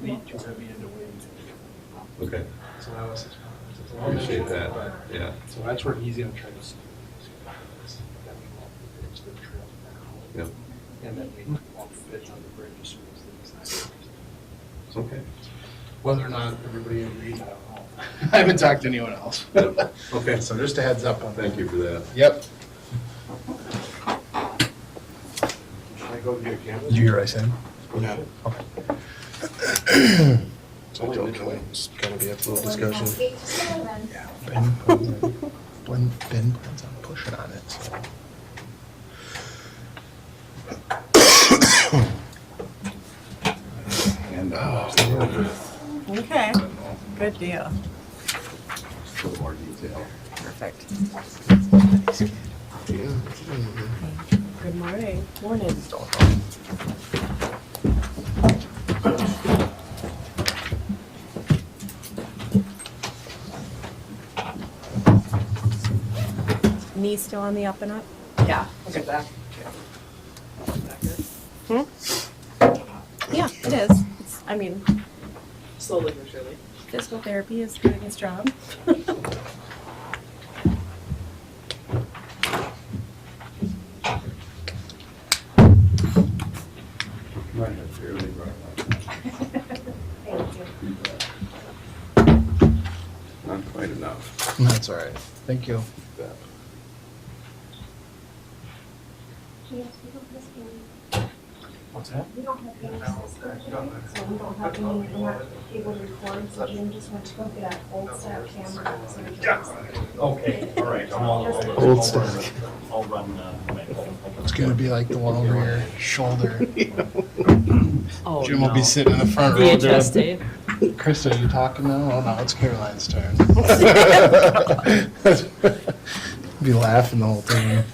lead too heavy into wind. Okay, So that was, it's a little appreciate bit that, short, but, yeah. so that's where he's gonna try to see. Then we won't fix the trail now. Yep, And then we won't fit on the bridge as soon as things happen. okay. Whether or not everybody agrees, I don't know. I haven't talked to anyone else. Yep. Okay, So just a heads up on that. thank you for that. Yep. Should I go get a camera? Did you hear what I said? Yeah. Okay. So I told Kelly it's gonna be a full discussion. Yeah, Ben, when Ben plans on pushing on it, so. And Okay, good deal. for more detail. Perfect. Yeah. Good morning. Morning. Knee still on the up and up? Yeah. Okay. Back. Yeah, it is. It's, I mean, Slowly but surely. physical therapy is doing its job. Might have fairly brought Thank you. not quite enough. That's all right. Thank you. That. What's that? We don't have any system today, so we don't have any, we're not able to record, so Jim just went to go get an old style camera. So we can Okay, all right. Old stuff. I'll run, It's gonna be like the one over your shoulder. Oh, Jim will be sitting in the front row VHS doing. tape. Krista, are you talking now? Oh no, it's Caroline's turn. Be laughing the whole time.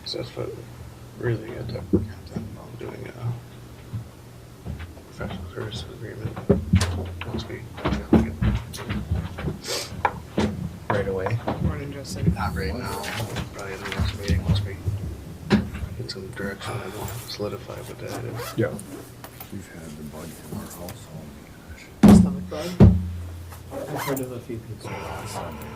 So that's what really got to work on doing a professional services agreement. Once we Right away. Morning, Justin. not right now, probably in the next meeting once we get some direction and we'll solidify what that is. Yeah. We've had the bug in our house, oh my gosh. Stomach bug? I've heard of a few people. Last Sunday,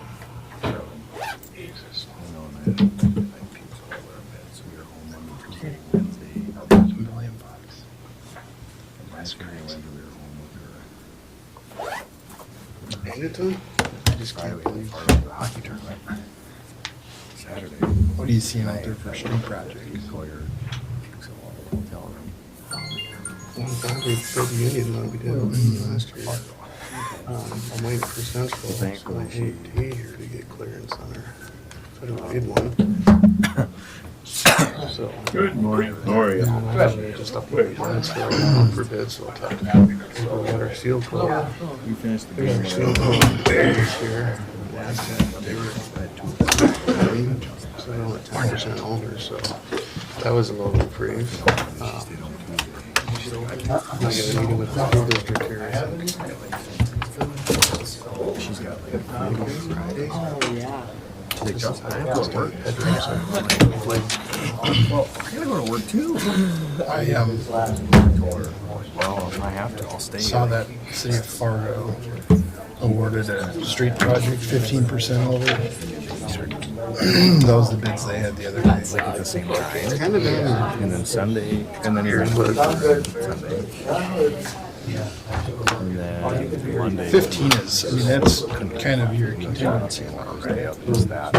Jesus. I know, and I had pukes all over our bed, so we were home Monday, Tuesday, Wednesday. $1 million. And last Wednesday, we were home with her. Hand it to him? I just can't Friday, we believe. were part of the hockey tournament. Saturday. What are you seeing out there for street projects? Sawyer pukes all over the hotel room. One time we played the Union when we did it last year. I'm waiting for Central, so I hate here to get clearance on her. So I don't need one. So. Good morning. How are you? Just up there, that's for bid, so I'll talk to them. So we got our seal coat. We finished the We got our game. seal coat this year. They were so they're only 10% older, so that was a little bit free. I got a meeting with the school district here. She's got like a Friday. Oh, yeah. She's like, Justin, I have to work. Well, I gotta go to work too. I I told her, well, if I have to, I'll stay. saw that City of Fargo awarded a street project 15% over. That was the bids they had the other day. Like at the same time. Kind of been. And then Sunday, and then here's Sunday. And then Monday. 15 is, I mean, that's kind of your contingency allowance. Is that.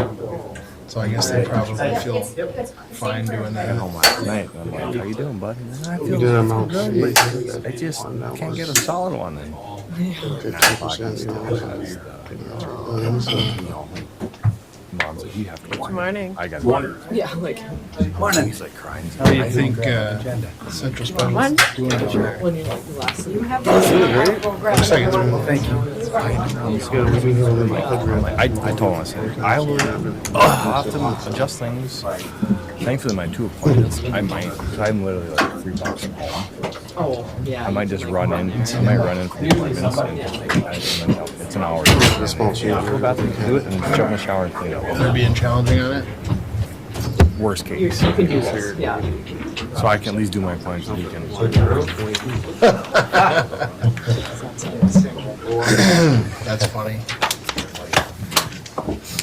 So I guess they probably feel fine doing I got that. home last night, and I'm like, how you doing, bud? And then I We feel did a Mount good, State. but I just can't get a solid one. And 50%, so. Mom's like, you have to watch. Morning. I got Yeah, like, He's like crying. He's How do you like, think Central Special One? doing over there? when you're like the last You sleep. have this. We'll grab Looks like it's it. moving. Thank you. I told him, I said, I will often adjust things. Thankfully, my 2 appointments, I might, because I'm literally like 3 blocks from home. Oh, yeah. I might just run in, for the appointments and then It's an hour. The small Yeah, go bathroom, do it, and jump in the shower and clean up. They're being challenging on it. Worst case. You can use it, yeah. So I can at least do my appointments weekend. That's funny.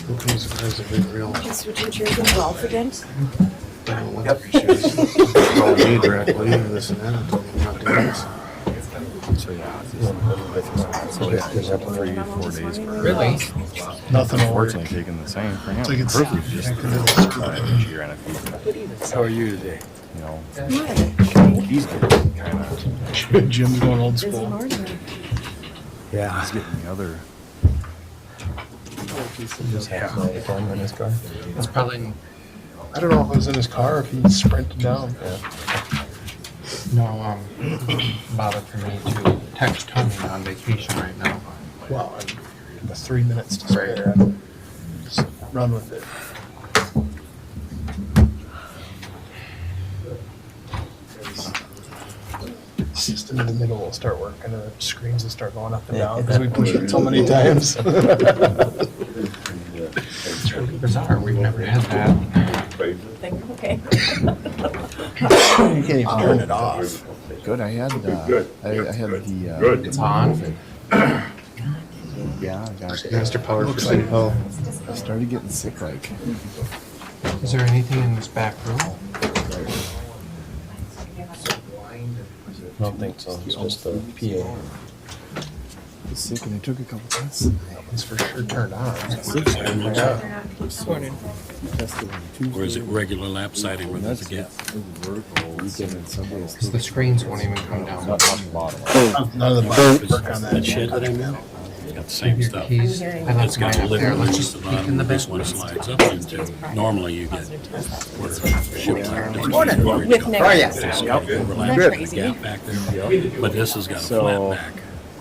Who comes as a big real? Switching chairs with Ralph again? Call me directly, this and that. I told him not to do this. So yeah, it's 3-4 days. Really? Nothing will work. Unfortunately, taking the same for him. It's like it's Perfect, just energy or anything. How are you today? You know, Good. he's getting kind of. Jim's going old Busy school. morning. Yeah, he's getting the other. It's probably, I don't know if it was in his car or if he sprinted down. no, bother for me to text Tony on vacation right now. Well, the 3 minutes to spare. Just run with it. The system in the middle will start working and the screens will start going up and down because we pushed it so many times. It's really bizarre, we've never had that. Okay. You can't even turn it off. Good. I had. Good. I had the. Good. It's on. Yeah, I got. Master Power for City Hall. I started getting sick. Like, Is there anything in this back room? I don't think so. It's just the PA. I was sick and I took a couple tests. That one's for sure turned on. Yeah. Or is it regular lap siding with us again? Because the screens won't even come down. None of the buttons work on that. That shed that I'm in, it's got the same Your stuff. keys, I It's left got mine a up lid there, on let's the just peek bottom. in the This back. one slides up into. Normally you get where ship like With negative. overlap That's the crazy. gap back there, but this has got a flat back.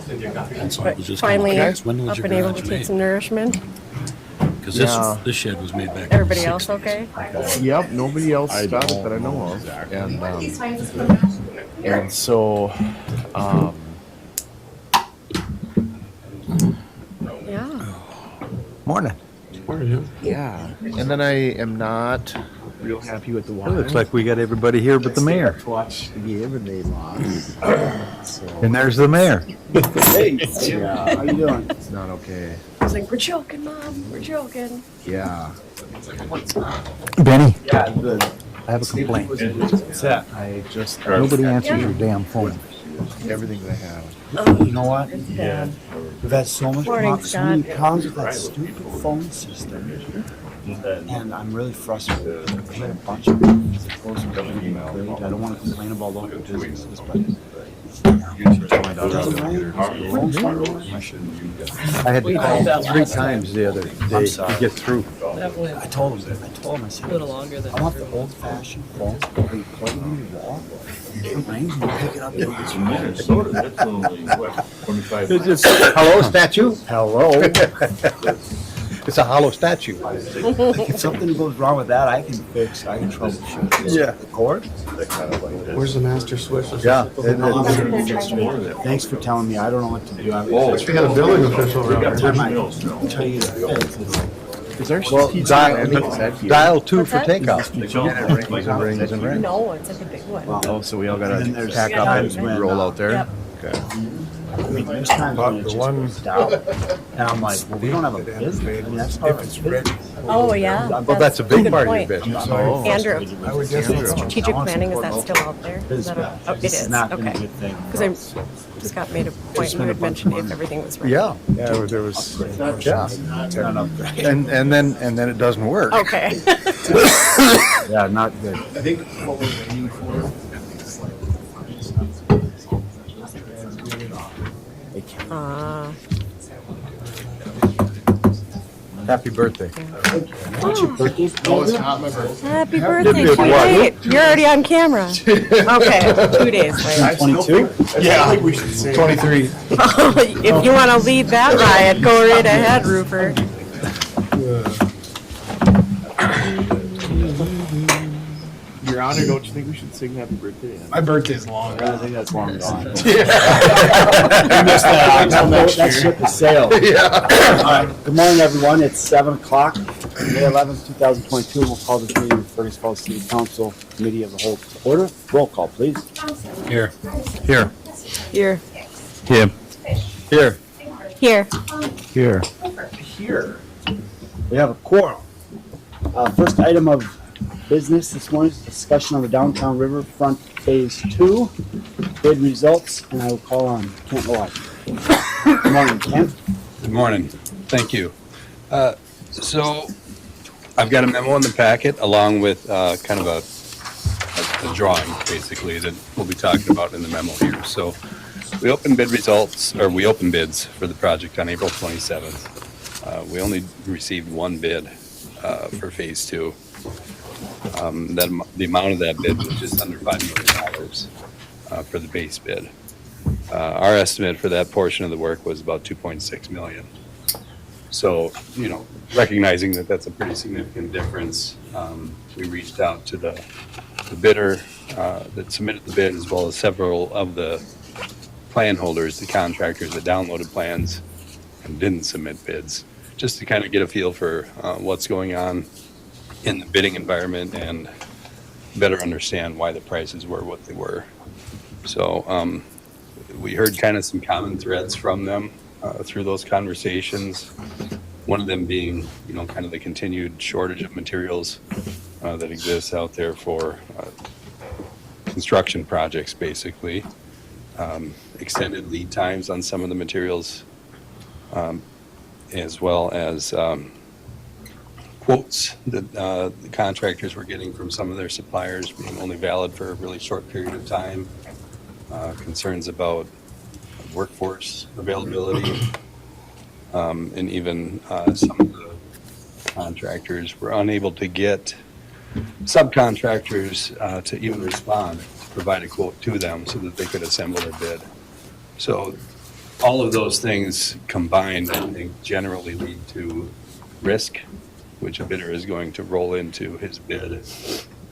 And so it was just Finally kind of, when was up your and able to garage take made? some nourishment. Because Yeah. this shed was made back in the Everybody else 60s. okay? Yep, nobody else got it that I know of. And so, Yeah. Morning. yeah. And then I am not real happy with the It water. looks like we got everybody here but the mayor. Watch the game and they lost. So, And there's the mayor. yeah, how you doing? It's not okay. I was like, we're joking, Mom. We're joking. Yeah. Benny, Yeah, good. I have a complaint. What's that? I just Nobody answers your damn phone. everything that I have. You know what? Yeah. We've had so much Morning, so many Scott. problems with that stupid phone system. And I'm really frustrated. I've had a bunch of things that goes with everything great. I don't want to complain about local businesses, but I had to call 3 times the other day to get through. I told him, I said, I want the old fashioned phone where you plug it in your wall. It rings and you pick it up and it's It's just, hello, statue? hello. It's a hollow statue. If something goes wrong with that, I can troubleshoot. Yeah. The cord? Where's the master switch? Yeah. Thanks for telling me. I don't know what to do. Wish we had a building official around here. Tell you that. Is there Well, dial 2 What's for that? takeoff. rings and rings and rings? No, it's like a big one. Oh, so we all And then gotta there's pack up times and when, roll out there? Yep. Okay. I mean, there's times when it just goes down. And I'm like, well, we don't have a business. I mean, that's part of our business. Oh, yeah. Well, that's a big good part of your point. business. Oh. Andrew, strategic planning, is that still out there? Is that a- oh, it This is, is not been a okay. good thing. Because I just got made a point, you had mentioned if everything was right. Yeah, Yeah, there was. yeah. Not upgrade. And then it doesn't work. Okay. Yeah, not good. I think what we're waiting for. Happy birthday. No, it's not my birthday. Happy birthday, too late. You're already on camera. Okay, 2 days late. 22? Yeah, 23. If you want to lead that riot, go right ahead, Rupert. Your Honor, don't you think we should sing happy birthday? My birthday's long. I think that's long gone. You missed that until next That year. ship has sailed. Yeah. Good morning, everyone. It's 7 o'clock, May 11th, 2022. We'll call this meeting of Fergus Falls City Council Committee of the Whole to order. Roll call, please. Here. Here. Here. Here. Here. Here. Here. Here. We have a quorum. First item of business this morning is discussion on the downtown riverfront phase 2 bid results, and I will call on Kent Lott. Good morning, Kent. Good morning. Thank you. So I've got a memo in the packet along with kind of a drawing, basically, that we'll be talking about in the memo here. So we opened bids for the project on April 27th. We only received one bid for phase 2. The amount of that bid was just under $5 million for the base bid. Our estimate for that portion of the work was about $2.6 million. So, recognizing that that's a pretty significant difference, we reached out to the bidder that submitted the bid, as well as several of the plan holders, the contractors that downloaded plans and didn't submit bids, just to kind of get a feel for what's going on in the bidding environment and better understand why the prices were what they were. So we heard kind of some common threads from them through those conversations. One of them being, kind of the continued shortage of materials that exists out there for construction projects, basically. Extended lead times on some of the materials, as well as quotes that the contractors were getting from some of their suppliers being only valid for a really short period of time. Concerns about workforce availability, and even some of the contractors were unable to get subcontractors to even respond, to provide a quote to them so that they could assemble their bid. So all of those things combined, I think, generally lead to risk, which a bidder is going to roll into his bid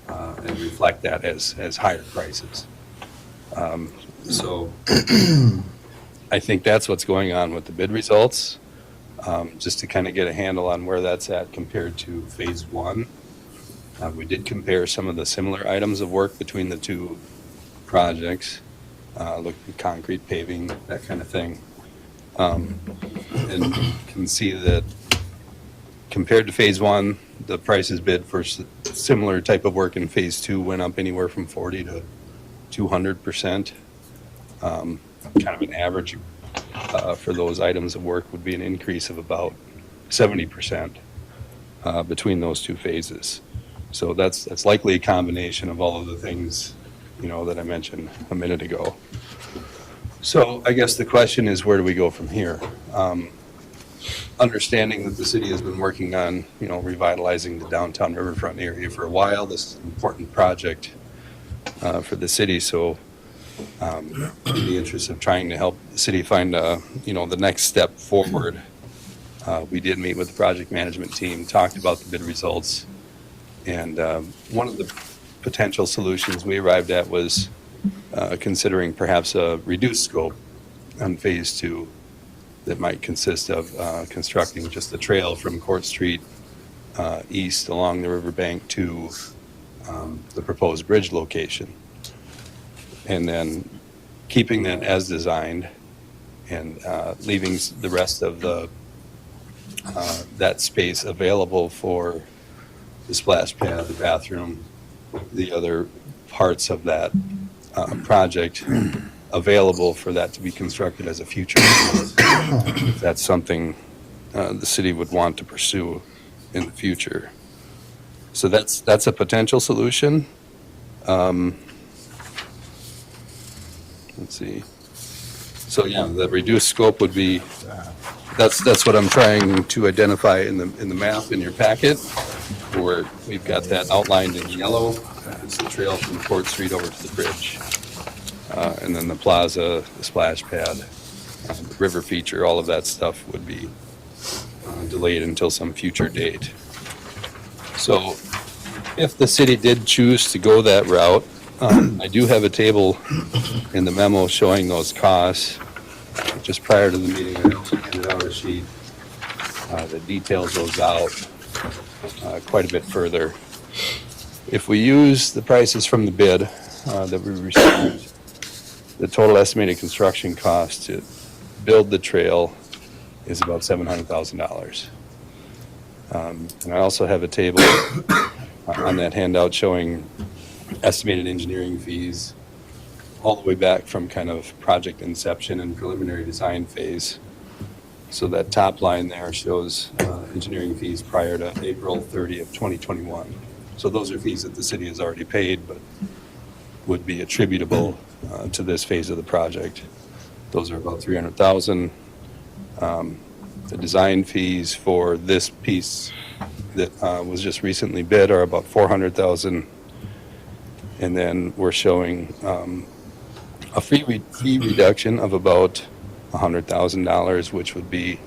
and reflect that as higher prices. So I think that's what's going on with the bid results. Just to kind of get a handle on where that's at compared to phase 1. We did compare some of the similar items of work between the two projects, looked at concrete, paving, that kind of thing. And can see that compared to phase 1, the prices bid for similar type of work in phase 2 went up anywhere from 40 to 200%. Kind of an average for those items of work would be an increase of about 70% between those two phases. So that's likely a combination of all of the things, that I mentioned a minute ago. So I guess the question is, where do we go from here? Understanding that the city has been working on, revitalizing the downtown riverfront area for a while. This is an important project for the city. So in the interest of trying to help the city find, the next step forward, we did meet with the project management team, talked about the bid results, and one of the potential solutions we arrived at was considering perhaps a reduced scope on phase 2 that might consist of constructing just the trail from Court Street east along the riverbank to the proposed bridge location, and then keeping that as designed and leaving the rest of the that space available for the splash pad, the bathroom, the other parts of that project available for that to be constructed as a future. If that's something the city would want to pursue in the future. So that's a potential solution. Let's see. So yeah, the reduced scope would be, that's what I'm trying to identify in the map in your packet, where we've got that outlined in yellow. It's the trail from Court Street over to the bridge. And then the plaza, the splash pad, the river feature, all of that stuff would be delayed until some future date. So if the city did choose to go that route, I do have a table in the memo showing those costs. Just prior to the meeting, I also handed out a sheet that details those out quite a bit further. If we use the prices from the bid that we received, the total estimated construction cost to build the trail is about $700,000. And I also have a table on that handout showing estimated engineering fees all the way back from kind of project inception and preliminary design phase. So that top line there shows engineering fees prior to April 30th, 2021. So those are fees that the city has already paid, but would be attributable to this phase of the project. Those are about $300,000. The design fees for this piece that was just recently bid are about $400,000. And then we're showing a fee reduction of about $100,000, which would be,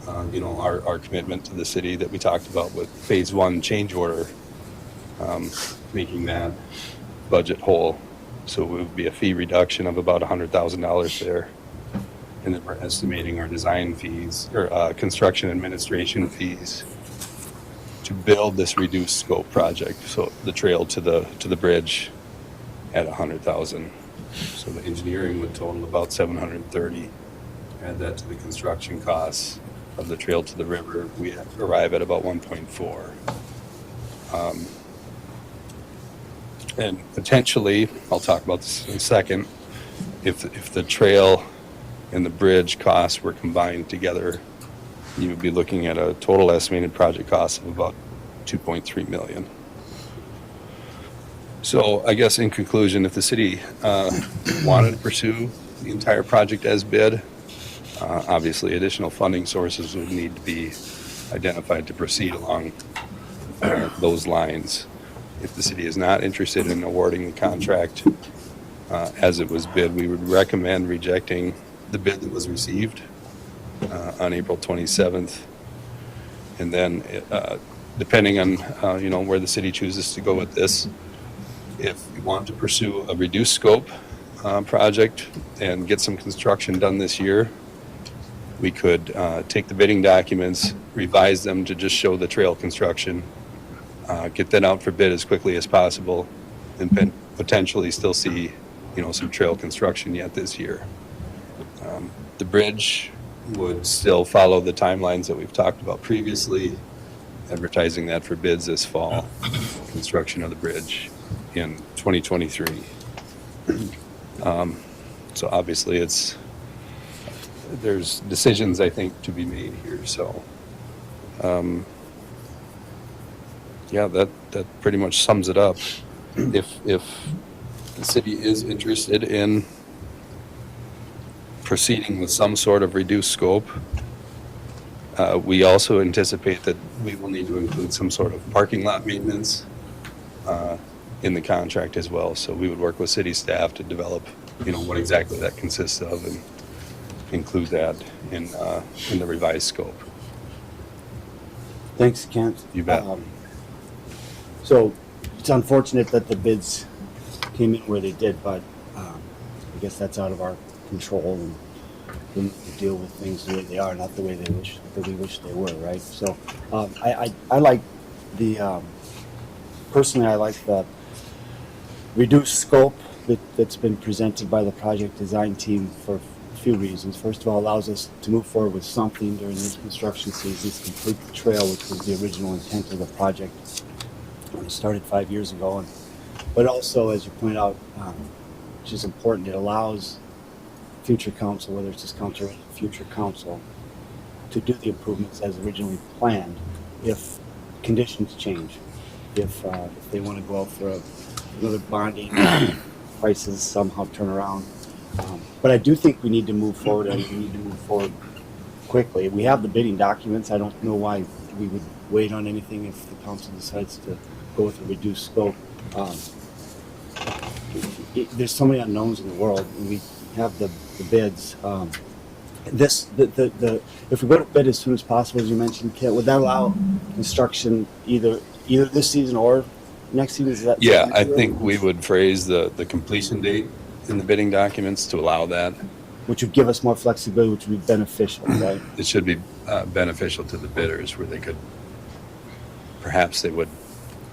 our commitment to the city that we talked about with phase one change order, making that budget whole. So it would be a fee reduction of about $100,000 there. And then we're estimating our design fees or construction administration fees to build this reduced scope project. So the trail to the bridge at $100,000. So the engineering would total about $730. Add that to the construction costs of the trail to the river, we arrive at about 1.4. And potentially, I'll talk about this in a second, if the trail and the bridge costs were combined together, you would be looking at a total estimated project cost of about $2.3 million. So I guess in conclusion, if the city wanted to pursue the entire project as bid, obviously additional funding sources would need to be identified to proceed along those lines. If the city is not interested in awarding the contract as it was bid, we would recommend rejecting the bid that was received on April 27th. And then depending on where the city chooses to go with this, if we want to pursue a reduced scope project and get some construction done this year, we could take the bidding documents, revise them to just show the trail construction, get that out for bid as quickly as possible, and potentially still see, some trail construction yet this year. The bridge would still follow the timelines that we've talked about previously, advertising that for bids this fall, construction of the bridge in 2023. So obviously there's decisions, I think, to be made here. So that pretty much sums it up. If the city is interested in proceeding with some sort of reduced scope, we also anticipate that we will need to include some sort of parking lot maintenance in the contract as well. So we would work with city staff to develop, what exactly that consists of and include that in the revised scope. Thanks, Kent. You bet. So it's unfortunate that the bids came in where they did, but I guess that's out of our control, and we need to deal with things the way they are, not the way we wish they were, right? So I like personally I like the reduced scope that's been presented by the project design team for a few reasons. First of all, it allows us to move forward with something during this construction season, complete the trail, which was the original intent of the project when it started 5 years ago. But also, as you point out, which is important, it allows future council, whether it's this council or future council, to do the improvements as originally planned if conditions change. If they want to go out for another bonding, prices somehow turn around. But I do think we need to move forward, and we need to move forward quickly. We have the bidding documents. I don't know why we would wait on anything if the council decides to go with a reduced scope. There's so many unknowns in the world, and we have the bids. If we go to bid as soon as possible, as you mentioned, Kit, would that allow construction either this season or next year? Is that? Yeah, I think we would phrase the completion date in the bidding documents to allow that. Which would give us more flexibility, which would be beneficial, right? It should be beneficial to the bidders where they could, perhaps they would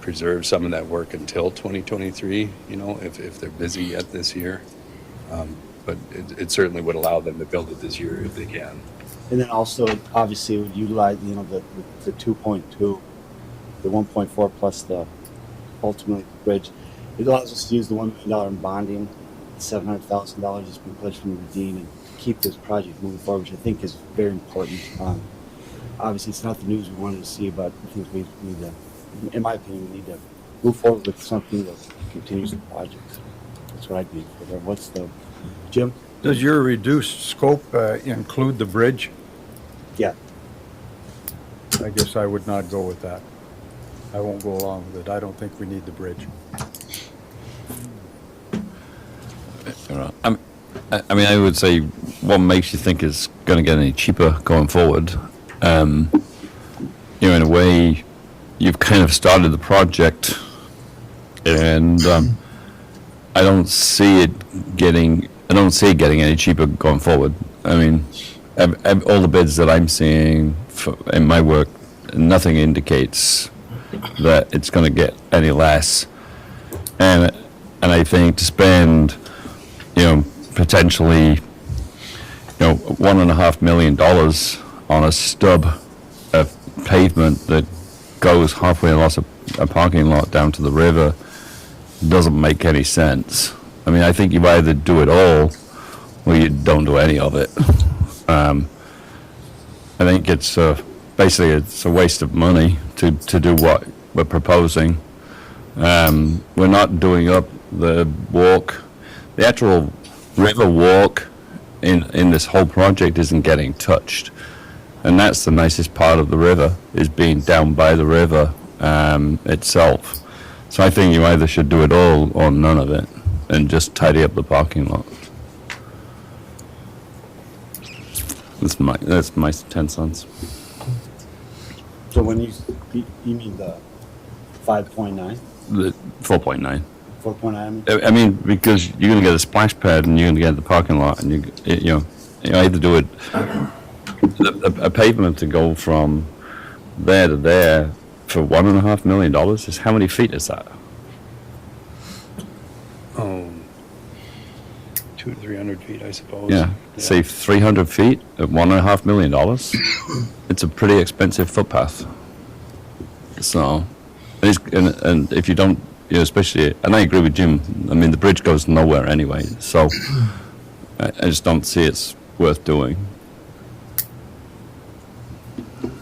preserve some of that work until 2023, you know, if they're busy yet this year. But it certainly would allow them to build it this year if they can. And then also, obviously, it would utilize, you know, the 2.2, the 1.4 plus the ultimately the bridge. It allows us to use the $1 million in bonding, $700,000 has been pledged from the dean, and keep this project moving forward, which I think is very important. Obviously, it's not the news we wanted to see, but I think we need to, in my opinion, we need to move forward with something that continues the project. That's what I'd be for there. What's the, Jim? Does your reduced scope include the bridge? Yeah. I guess I would not go with that. I won't go along with it. I don't think we need the bridge. I mean, I would say, what makes you think it's going to get any cheaper going forward? You know, in a way, you've kind of started the project, and I don't see it getting any cheaper going forward. I mean, all the bids that I'm seeing in my work, nothing indicates that it's going to get any less. And I think to spend, you know, potentially, you know, $1.5 million on a stub of pavement that goes halfway across a parking lot down to the river doesn't make any sense. I mean, I think you either do it all or you don't do any of it. I think it's basically it's a waste of money to do what we're proposing. We're not doing up the walk. The actual river walk in this whole project isn't getting touched. And that's the nicest part of the river, is being down by the river itself. So I think you either should do it all or none of it and just tidy up the parking lot. That's my 10 cents. So when you mean the 5.9? The 4.9. 4.9? I mean, because you're going to get a splash pad and you're going to get the parking lot, and you either do it a pavement to go from there to there for $1.5 million is how many feet is that? 200 to 300 feet, I suppose. Yeah, say 300 feet at $1.5 million. It's a pretty expensive footpath. So, and if you don't, you know, especially, and I agree with Jim. I mean, the bridge goes nowhere anyway, so I just don't see it's worth doing.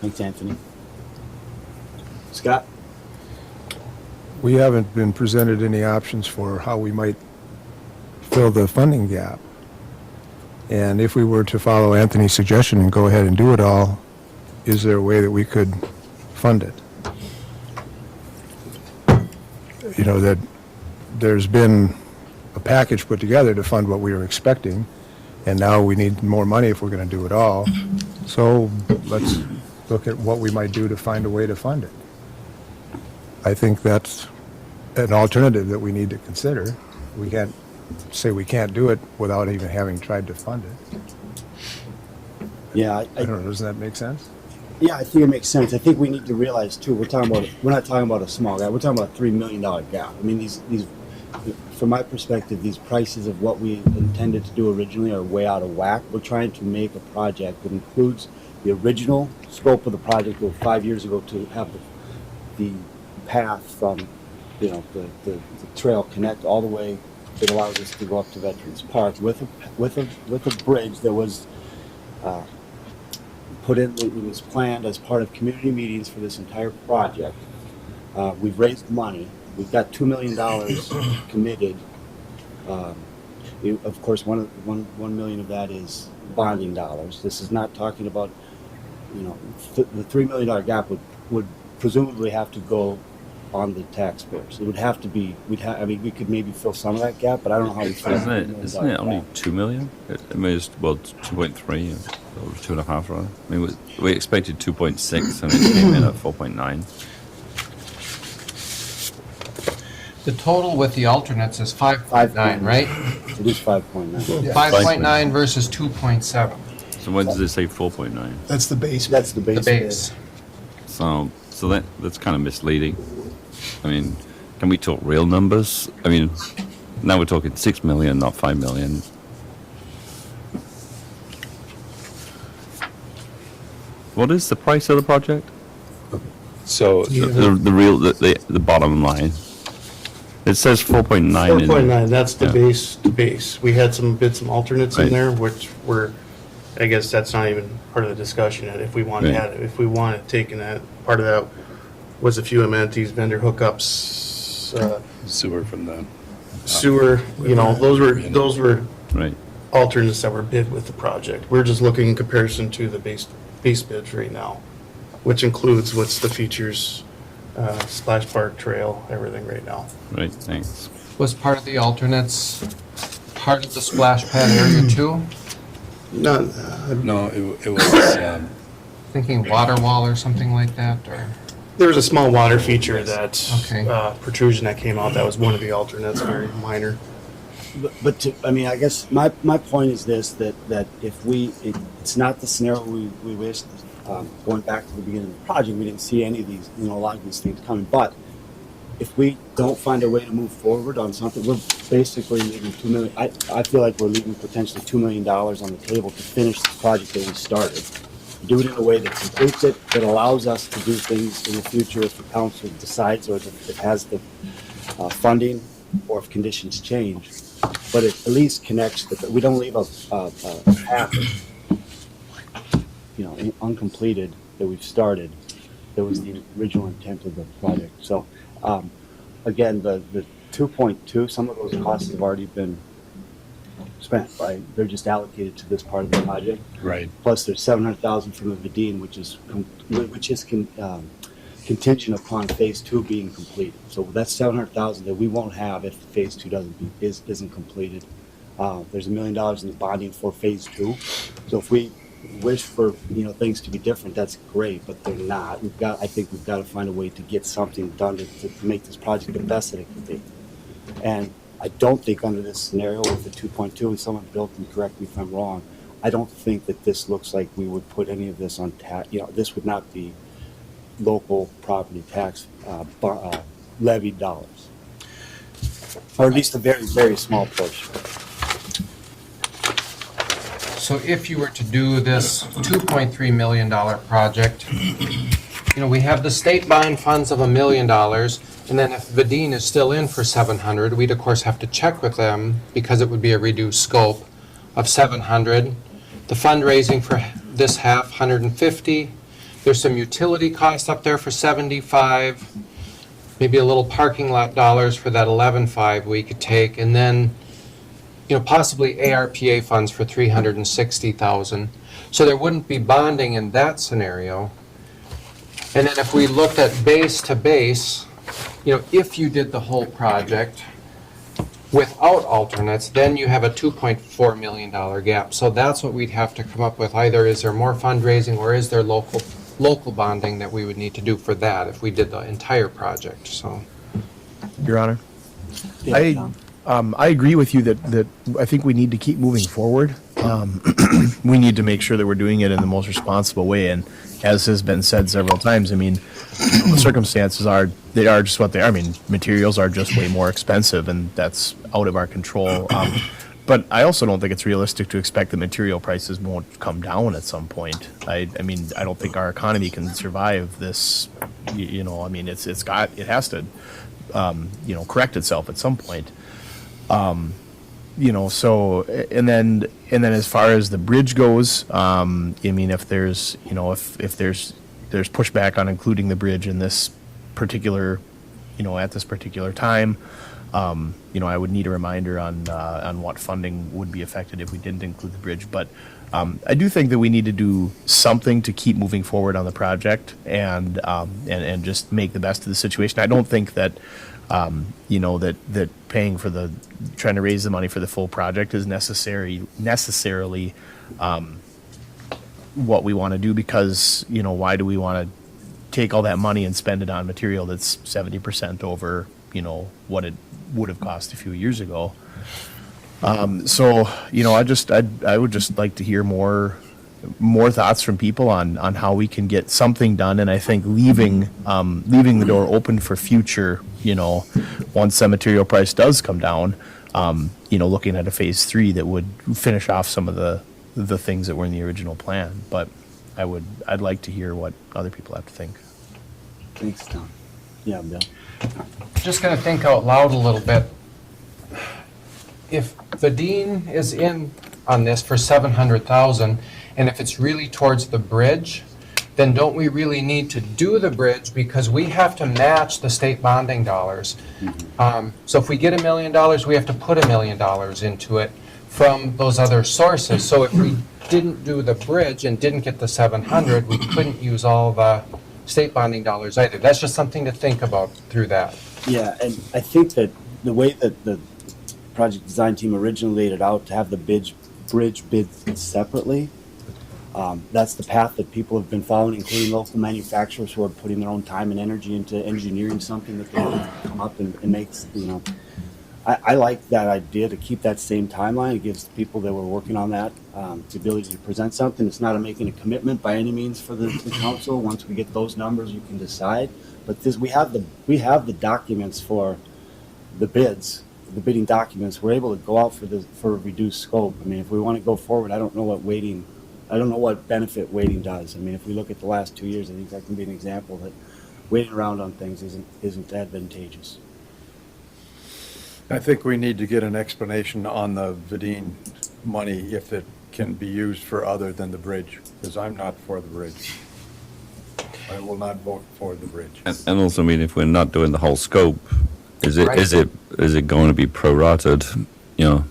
Thanks, Anthony. Scott? We haven't been presented any options for how we might fill the funding gap. And if we were to follow Anthony's suggestion and go ahead and do it all, is there a way that we could fund it? You know, that there's been a package put together to fund what we were expecting, and now we need more money if we're going to do it all. So let's look at what we might do to find a way to fund it. I think that's an alternative that we need to consider. We can't say we can't do it without even having tried to fund it. Yeah, I don't know, doesn't that make sense? Yeah, I think it makes sense. I think we need to realize too, we're not talking about a small gap, we're talking about a $3 million gap. I mean, these, from my perspective, these prices of what we intended to do originally are way out of whack. We're trying to make a project that includes the original scope of the project of 5 years ago to have the path from, you know, the trail connect all the way. It allows us to go up to Veterans Park with a bridge that was put in. It was planned as part of community meetings for this entire project. We've raised money. We've got $2 million committed. Of course, $1 million of that is bonding dollars. This is not talking about, you know, the $3 million gap would presumably have to go on the taxpayers. It would have to be. I mean, we could maybe fill some of that gap, but I don't know how we fill it. Isn't it only $2 million? I mean, it's 2.3 or 2.5, rather. I mean, we expected 2.6, and it came in at 4.9. The total with the alternates is 5.9, right? It is 5.9. 5.9 versus 2.7, So why does it say 4.9? That's the base. That's the the base. base. So that's kind of misleading. I mean, can we talk real numbers? I mean, now we're talking 6 million, not 5 million. What is the price of the project? So The bottom line. It says 4.9. 4.9, that's the Yeah. base. We had some alternates in Right. there, which were, I guess that's not even part of the discussion yet. If we want to Right. add, if we wanted taken that, part of that was a few amenities, vendor hookups, sewer from the, sewer, those were Right. alternates that were bid with the project. We're just looking in comparison to the base bids right now, which includes what's the features, splash park, trail, everything right now. Right, thanks. Was part of the alternates part of the splash pad area too? No, no, it was, Thinking water wall or something like that, or? there was a small water feature that, Okay. protrusion that came out, that was one of the alternates, very minor. I mean, I guess my point is this, that if it's not the scenario we wished, going back to the beginning of the project, we didn't see any of these, a lot of these things coming, but if we don't find a way to move forward on something, we're basically leaving $2 million, I feel like we're leaving potentially $2 million on the table to finish the project that we started. Do it in a way that completes it, that allows us to do things in the future if the council decides, or if it has the funding, or if conditions change. But it at least connects, we don't leave a path, uncompleted that we've started. That was the original intent of the project. So, again, the 2.2, some of those costs have already been spent, right? They're just allocated to this part of the project. right. Plus, there's 700,000 from the Vidine, which is contingent upon phase 2 being completed. So that's 700,000 that we won't have if phase 2 isn't completed. There's $1 million in the bonding for phase 2. So if we wish for things to be different, that's great, but they're not. I think we've got to find a way to get something done to make this project the best that it can be. And I don't think under this scenario with the 2.2, and someone built, and correct me if I'm wrong, I don't think that this looks like we would put any of this on tax. This would not be local property tax levied dollars, or at least a very, very small portion. So if you were to do this $2.3 million project, we have the state bond funds of $1 million, and then if Vidine is still in for 700, we'd of course have to check with them because it would be a reduced scope of 700. The fundraising for this half, 150. There's some utility cost up there for 75. Maybe a little parking lot dollars for that 11.5 we could take, and then possibly ARPA funds for 360,000. So there wouldn't be bonding in that scenario. And then if we looked at base to base, if you did the whole project without alternates, then you have a $2.4 million gap. So that's what we'd have to come up with. Either is there more fundraising, or is there local bonding that we would need to do for that if we did the entire project. So, Your Honor, Yeah, I agree with you that I think we need to keep moving forward. We need to make sure that we're doing it in the most responsible way, and as has been said several times, I mean, the circumstances are just what they are. I mean, materials are just way more expensive, and that's out of our control. But I also don't think it's realistic to expect that material prices won't come down at some point. I mean, I don't think our economy can survive this. I mean, it has to, correct itself at some point. So and then as far as the bridge goes, I mean, if there's pushback on including the bridge in this particular, at this particular time, I would need a reminder on what funding would be affected if we didn't include the bridge. But I do think that we need to do something to keep moving forward on the project and just make the best of the situation. I don't think that that paying for trying to raise the money for the full project is necessarily what we want to do, because why do we want take all that money and spend it on material that's 70% over, you know, what it would have cost a few years ago. So, you know, I would just like to hear more thoughts from people on how we can get something done. And I think leaving the door open for future, you know, once the material price does come down, you know, looking at a phase 3 that would finish off some of the things that were in the original plan. But I'd like to hear what other people have to think. Thanks, Tom. Yeah, Bill. Just gonna think out loud a little bit. If the dean is in on this for 700,000, and if it's really towards the bridge, then don't we really need to do the bridge, because we have to match the state bonding dollars. So if we get $1 million, we have to put $1 million into it from those other sources. So if we didn't do the bridge and didn't get the 700, we couldn't use all the state bonding dollars either. That's just something to think about through that. Yeah, and I think that the way that the project design team originally laid it out, to have the bridge bid separately, that's the path that people have been following, including local manufacturers who are putting their own time and energy into engineering something that they will come up and makes, you know. I like that idea to keep that same timeline. It gives the people that were working on that the ability to present something. It's not making a commitment by any means for the council. Once we get those numbers, you can decide. But we have the documents for the bids, the bidding documents. We're able to go out for a reduced scope. I mean, if we want to go forward, I don't know what benefit waiting does. I mean, if we look at the last 2 years, I think that can be an example that waiting around on things isn't advantageous. I think we need to get an explanation on the Vadine money, if it can be used for other than the bridge, because I'm not for the bridge. I will not vote for the bridge. And also, I mean, if we're not doing the whole scope, is it going to be prorated? You know,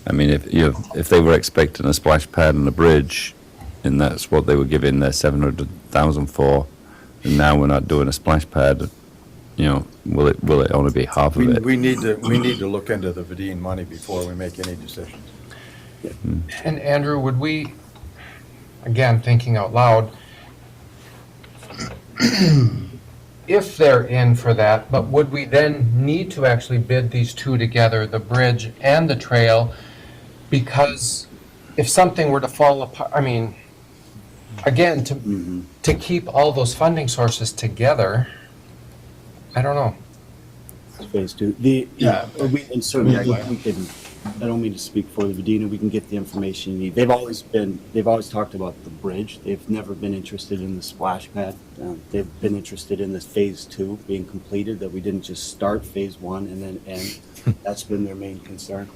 I mean, if they were expecting a splash pad and a bridge, and that's what they were giving their 700,000 for, and now we're not doing a splash pad, you know, will it only be half of it? We need to look into the Vadine money before we make any decisions. And Andrew, would we, again, thinking out loud, if they're in for that, but would we then need to actually bid these two together, the bridge and the trail? Because if something were to fall apart, I mean, again, to keep all those funding sources together, I don't know. Phase 2. And certainly we can. I don't mean to speak for the Vadina. We can get the information you need. They've always talked about the bridge. They've never been interested in the splash pad. They've been interested in the phase 2 being completed, that we didn't just start phase 1 and then end. That's been their main concern.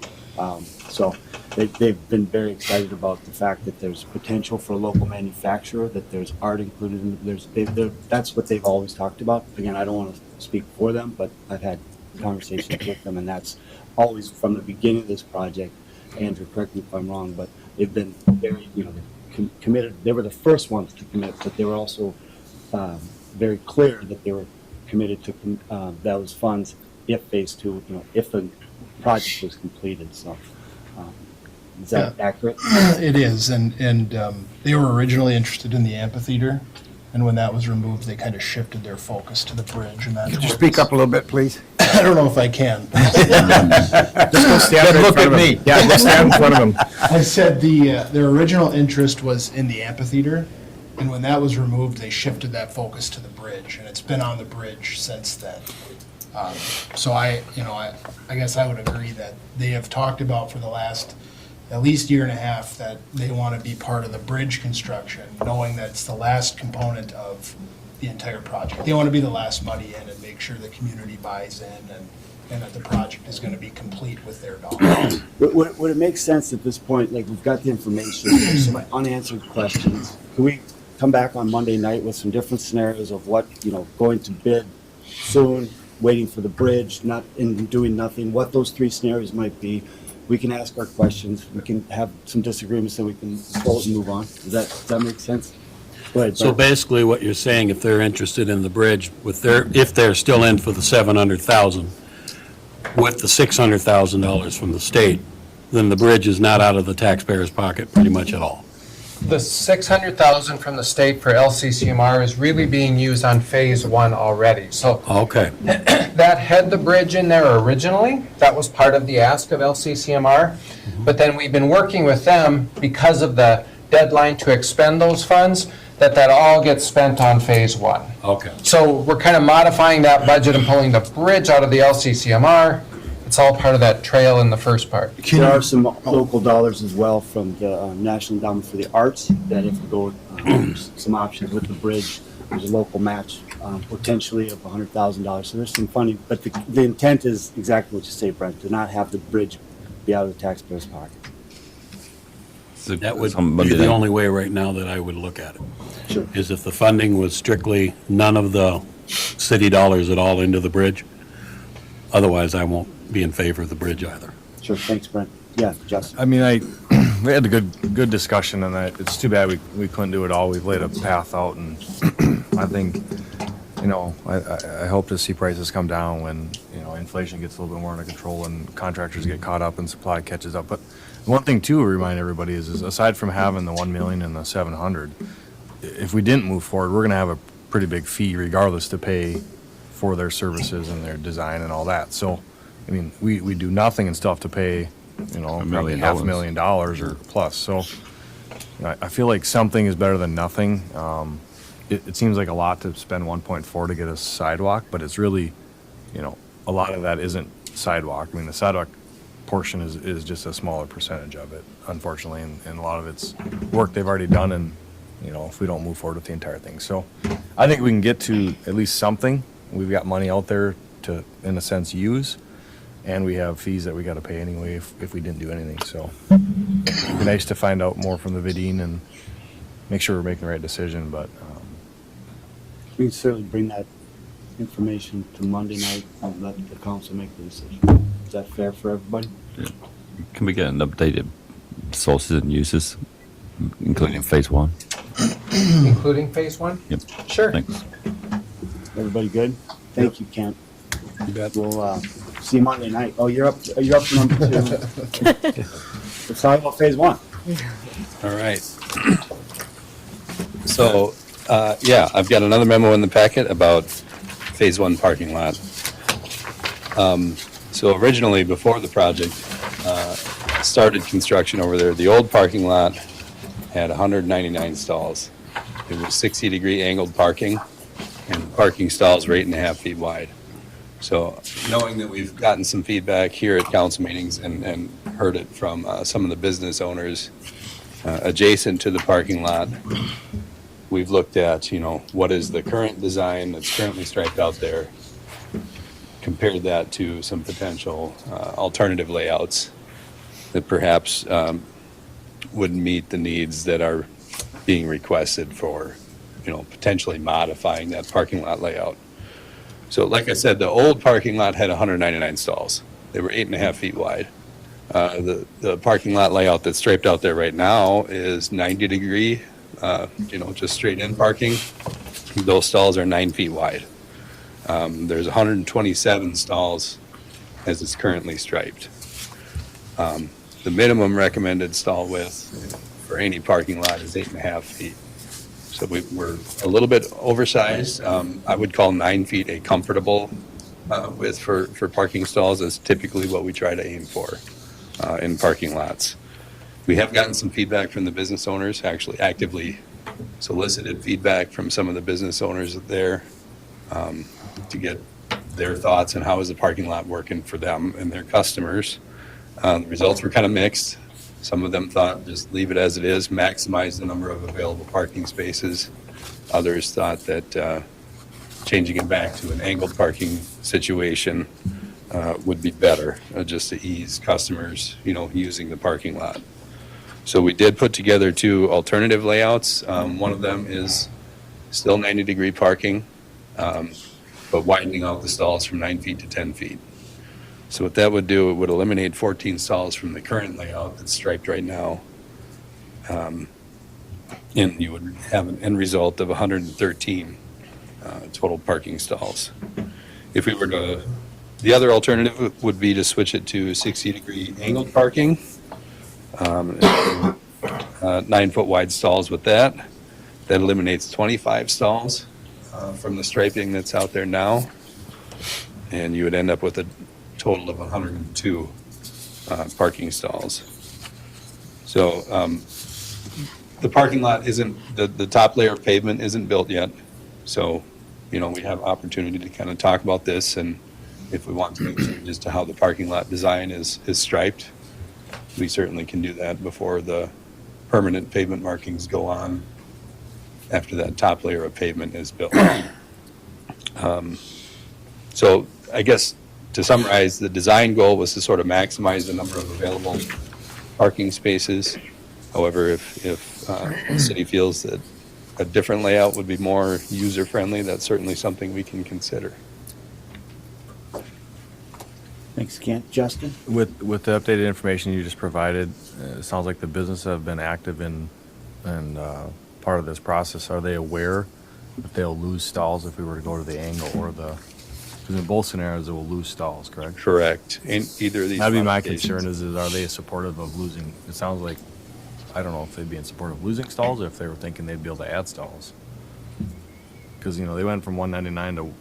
So they've been very excited about the fact that there's potential for a local manufacturer, that there's art included in that's what they've always talked about. Again, I don't want to speak for them, but I've had conversations with them, and that's always from the beginning of this project. Andrew, correct me if I'm wrong, but they've been very, committed. They were the first ones to commit, but they were also very clear that they were committed to those funds if phase 2, if the project was completed. So is that accurate? It is, and they were originally interested in the amphitheater, and when that was removed, they kind of shifted their focus to the bridge. And that's Could you speak up a little bit, please? I don't know if I can. Just go stand right in front of me. Yeah, go stand in front of him. I said their original interest was in the amphitheater, and when that was removed, they shifted that focus to the bridge, and it's been on the bridge since then. So I guess I would agree that they have talked about for the last at least year and a half that they want to be part of the bridge construction, knowing that it's the last component of the entire project. They want to be the last money in and make sure the community buys in and that the project is going to be complete with their dollars. Would it make sense at this point, like we've got the information, there's some unanswered questions, can we come back on Monday night with some different scenarios of what, going to bid soon, waiting for the bridge, not and doing nothing, what those 3 scenarios might be? We can ask our questions, we can have some disagreements, and we can vote and move on. Does that make sense? Go ahead, So Bert. basically what you're saying, if they're interested in the bridge, if they're still in for the 700,000 with the $600,000 from the state, then the bridge is not out of the taxpayer's pocket pretty much at all. The 600,000 from the state for LCCMR is really being used on phase one already. So Okay, that had the bridge in there originally. That was part of the ask of LCCMR. But then we've been working with them because of the deadline to expend those funds, that all gets spent on phase one. okay. So we're kind of modifying that budget and pulling the bridge out of the LCCMR. It's all part of that trail in the first part. There are some local dollars as well from the National Endowment for the Arts, that if we go, some options with the bridge, there's a local match, potentially of $100,000. So there's some funding, but the intent is exactly what you say, Brent, to not have the bridge be out of the taxpayer's pocket. That would Somebody be the then. only way right now that I would look at it. Sure. Is if the funding was strictly none of the city dollars at all into the bridge. Otherwise, I won't be in favor of the bridge either. Sure, thanks, Brent. Yeah, Justin. I mean, we had a good discussion on that. It's too bad we couldn't do it all. We've laid a path out, and I think, I hope to see prices come down when, inflation gets a little bit more under control and contractors get caught up and supply catches up. But one thing too, to remind everybody is aside from having the 1 million and the 700, if we didn't move forward, we're gonna have a pretty big fee regardless to pay for their services and their design and all that. So, I mean, we do nothing and still have to pay, probably million $500,000 or plus. So, I feel like something is better than nothing. It seems like a lot to spend 1.4 to get a sidewalk, but it's really, a lot of that isn't sidewalk. I mean, the sidewalk portion is just a smaller percentage of it, unfortunately, and a lot of it's work they've already done, and, if we don't move forward with the entire thing. So I think we can get to at least something. We've got money out there to, in a sense, use, and we have fees that we got to pay anyway if we didn't do anything. So it'd be nice to find out more from the Vidine and make sure we're making the right decision, but We can certainly bring that information to Monday night and let the council make the decision. Is that fair for everybody? Can we get an updated sources and uses, including phase one? Including phase one? Yep. Sure. Thanks. Everybody good? Thank you, Kent. You bet. We'll see you Monday night. Oh, you're up for number 2. Let's talk about phase 1. All right. So, I've got another memo in the packet about phase one parking lot. So originally, before the project, started construction over there, the old parking lot had 199 stalls. It was 60-degree angled parking, and parking stalls were 8.5 feet wide. So knowing that we've gotten some feedback here at council meetings and heard it from some of the business owners adjacent to the parking lot, we've looked at, what is the current design that's currently striped out there, compared that to some potential alternative layouts that perhaps would meet the needs that are being requested for, potentially modifying that parking lot layout. So like I said, the old parking lot had 199 stalls. They were 8.5 feet wide. The parking lot layout that's striped out there right now is 90 degree, just straight in parking. Those stalls are 9 feet wide. There's 127 stalls as it's currently striped. The minimum recommended stall width for any parking lot is 8.5 feet. So we're a little bit oversized. I would call 9 feet a comfortable width for parking stalls. Is typically what we try to aim for in parking lots. We have gotten some feedback from the business owners, actually actively solicited feedback from some of the business owners there to get their thoughts on how is the parking lot working for them and their customers. The results were kind of mixed. Some of them thought just leave it as it is, maximize the number of available parking spaces. Others thought that changing it back to an angled parking situation would be better, just to ease customers, using the parking lot. So we did put together 2 alternative layouts. One of them is still 90-degree parking, but widening out the stalls from 9 feet to 10 feet. So what that would do, it would eliminate 14 stalls from the current layout that's striped right now. And you would have an end result of 113 total parking stalls. If we were to, the other alternative would be to switch it to 60-degree angled parking. 9-foot wide stalls with that. That eliminates 25 stalls from the striping that's out there now. And you would end up with a total of 102 parking stalls. So the parking lot isn't, the top layer of pavement isn't built yet. So, you know, we have opportunity to kind of talk about this, and if we want to make changes to how the parking lot design is striped, we certainly can do that before the permanent pavement markings go on after that top layer of pavement is built. So I guess to summarize, the design goal was to sort of maximize the number of available parking spaces. However, if the city feels that a different layout would be more user-friendly, that's certainly something we can consider. Thanks, Kent. Justin? With the updated information you just provided, it sounds like the business have been active in part of this process. Are they aware that they'll lose stalls if we were to go to the angle or the, because in both scenarios it will lose stalls, correct? Correct. In either of these That'd be my modifications. concern is are they supportive of losing, it sounds like, I don't know if they'd be in support of losing stalls or if they were thinking they'd be able to add stalls. Because, you know, they went from 199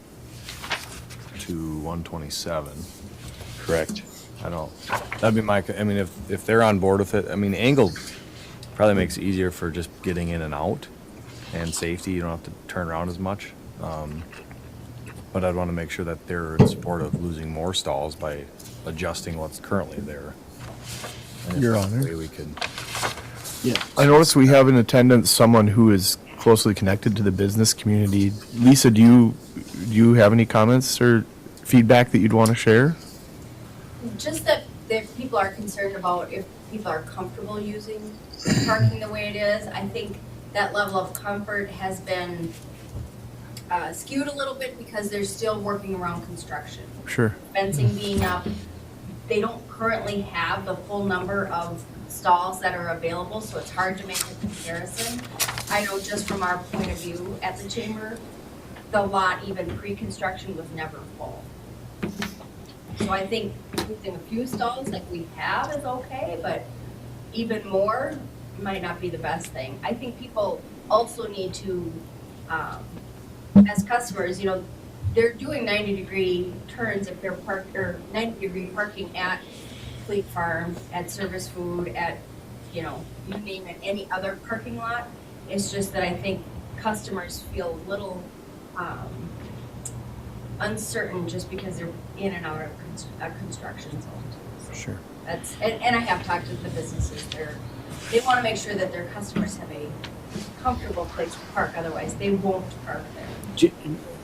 to 127. Correct. I don't, that'd be my, I mean, if they're on board with it, I mean, angle probably makes it easier for just getting in and out and safety. You don't have to turn around as much. But I'd want to make sure that they're in support of losing more stalls by adjusting what's currently there. And if Your there's a Honor. way we could, Yeah. I noticed we have in attendance someone who is closely connected to the business community. Lisa, do you have any comments or feedback that you'd want to share? Just that people are concerned about if people are comfortable using parking the way it is. I think that level of comfort has been skewed a little bit because they're still working around construction. Sure. Fencing being up, they don't currently have the full number of stalls that are available, so it's hard to make a comparison. I know just from our point of view at the chamber, the lot, even pre-construction, was never full. So I think using a few stalls like we have is okay, but even more might not be the best thing. I think people also need to, as customers, you know, they're doing 90-degree turns if they're parked, or 90-degree parking at Fleet Farm, at Service Food, at, you know, you name it, any other parking lot. It's just that I think customers feel a little uncertain just because they're in and out of a construction zone. So Sure. that's, and I have talked to the businesses, they want to make sure that their customers have a comfortable place to park, otherwise they won't park there.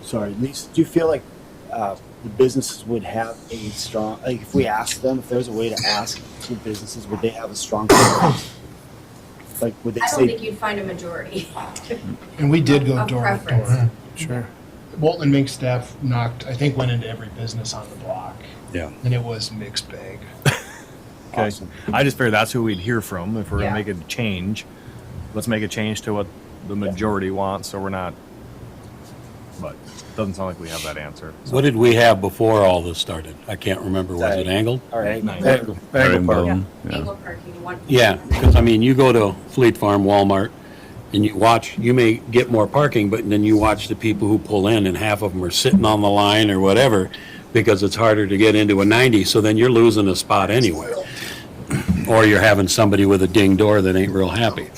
Sorry, Lisa, do you feel like the businesses would have a strong, like if we asked them, if there's a way to ask the businesses, would they have a strong preference? Like, would they I don't say? think you'd find a majority. And we did go Of door to preference. door. Sure. Bolton and Mink staff knocked, I think, went into every business on the block, Yeah. and it was mixed bag. okay. Awesome. I just figured that's who we'd hear from if we're Yeah. gonna make a change. Let's make a change to what the majority wants, so we're not, but doesn't sound like we have that answer. What did we have before all this started? I can't remember. Was it angled? All right. Angle park. Herringbone, yeah. Angle parking, one. Yeah, because I mean, you go to Fleet Farm, Walmart, and you watch, you may get more parking, but then you watch the people who pull in and half of them are sitting on the line or whatever because it's harder to get into a 90, so then you're losing a spot anyway. Or you're having somebody with a ding door that ain't real happy.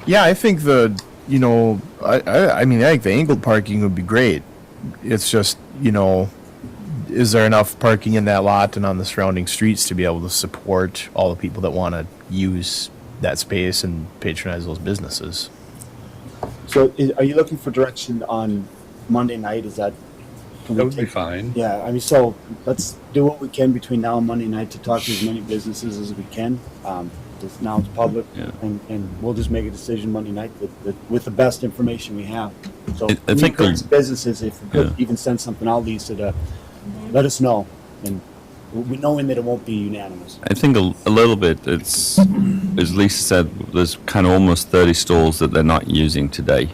Yeah, I think I mean, I think the angled parking would be great. It's just, you know, is there enough parking in that lot and on the surrounding streets to be able to support all the people that want to use that space and patronize those businesses? So, are you looking for direction on Monday night? Is that? Can we That would be take- fine. Yeah, I mean, so let's do what we can between now and Monday night to talk to as many businesses as we can. Just now it's public, Yeah. and we'll just make a decision Monday night with the best information we have. So, I think we we- encourage businesses, if we could Yeah. even send something out, Lisa, to let us know, and we knowing that it won't be unanimous. I think a little bit, it's, as Lisa said, there's kind of almost 30 stalls that they're not using today.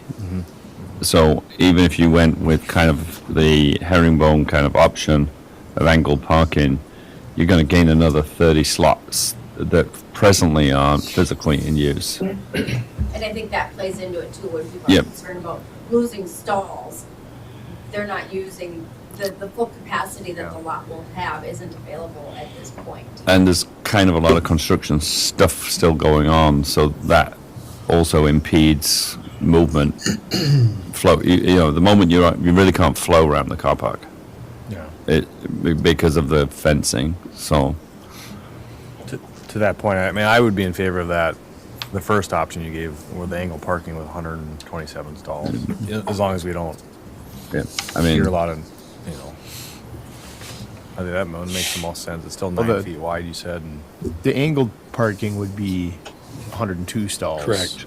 So even if you went with kind of the herringbone kind of option of angled parking, you're going to gain another 30 slots that presently aren't physically in use. And I think that plays into it too, when people Yep. are concerned about losing stalls. They're not using, the full capacity that the lot will have isn't available at this point. And there's kind of a lot of construction stuff still going on, so that also impedes movement, flow. You know, the moment you really can't flow around the car park. Yeah. Because of the fencing. So To that point, I mean, I would be in favor of that. The first option you gave, with the angle parking with 127 stalls, as long as we don't yeah, I mean, hear a lot of, you know. I think that one makes the most sense. It's still 9 feet wide, you said, and The angled parking would be 102 stalls. Correct.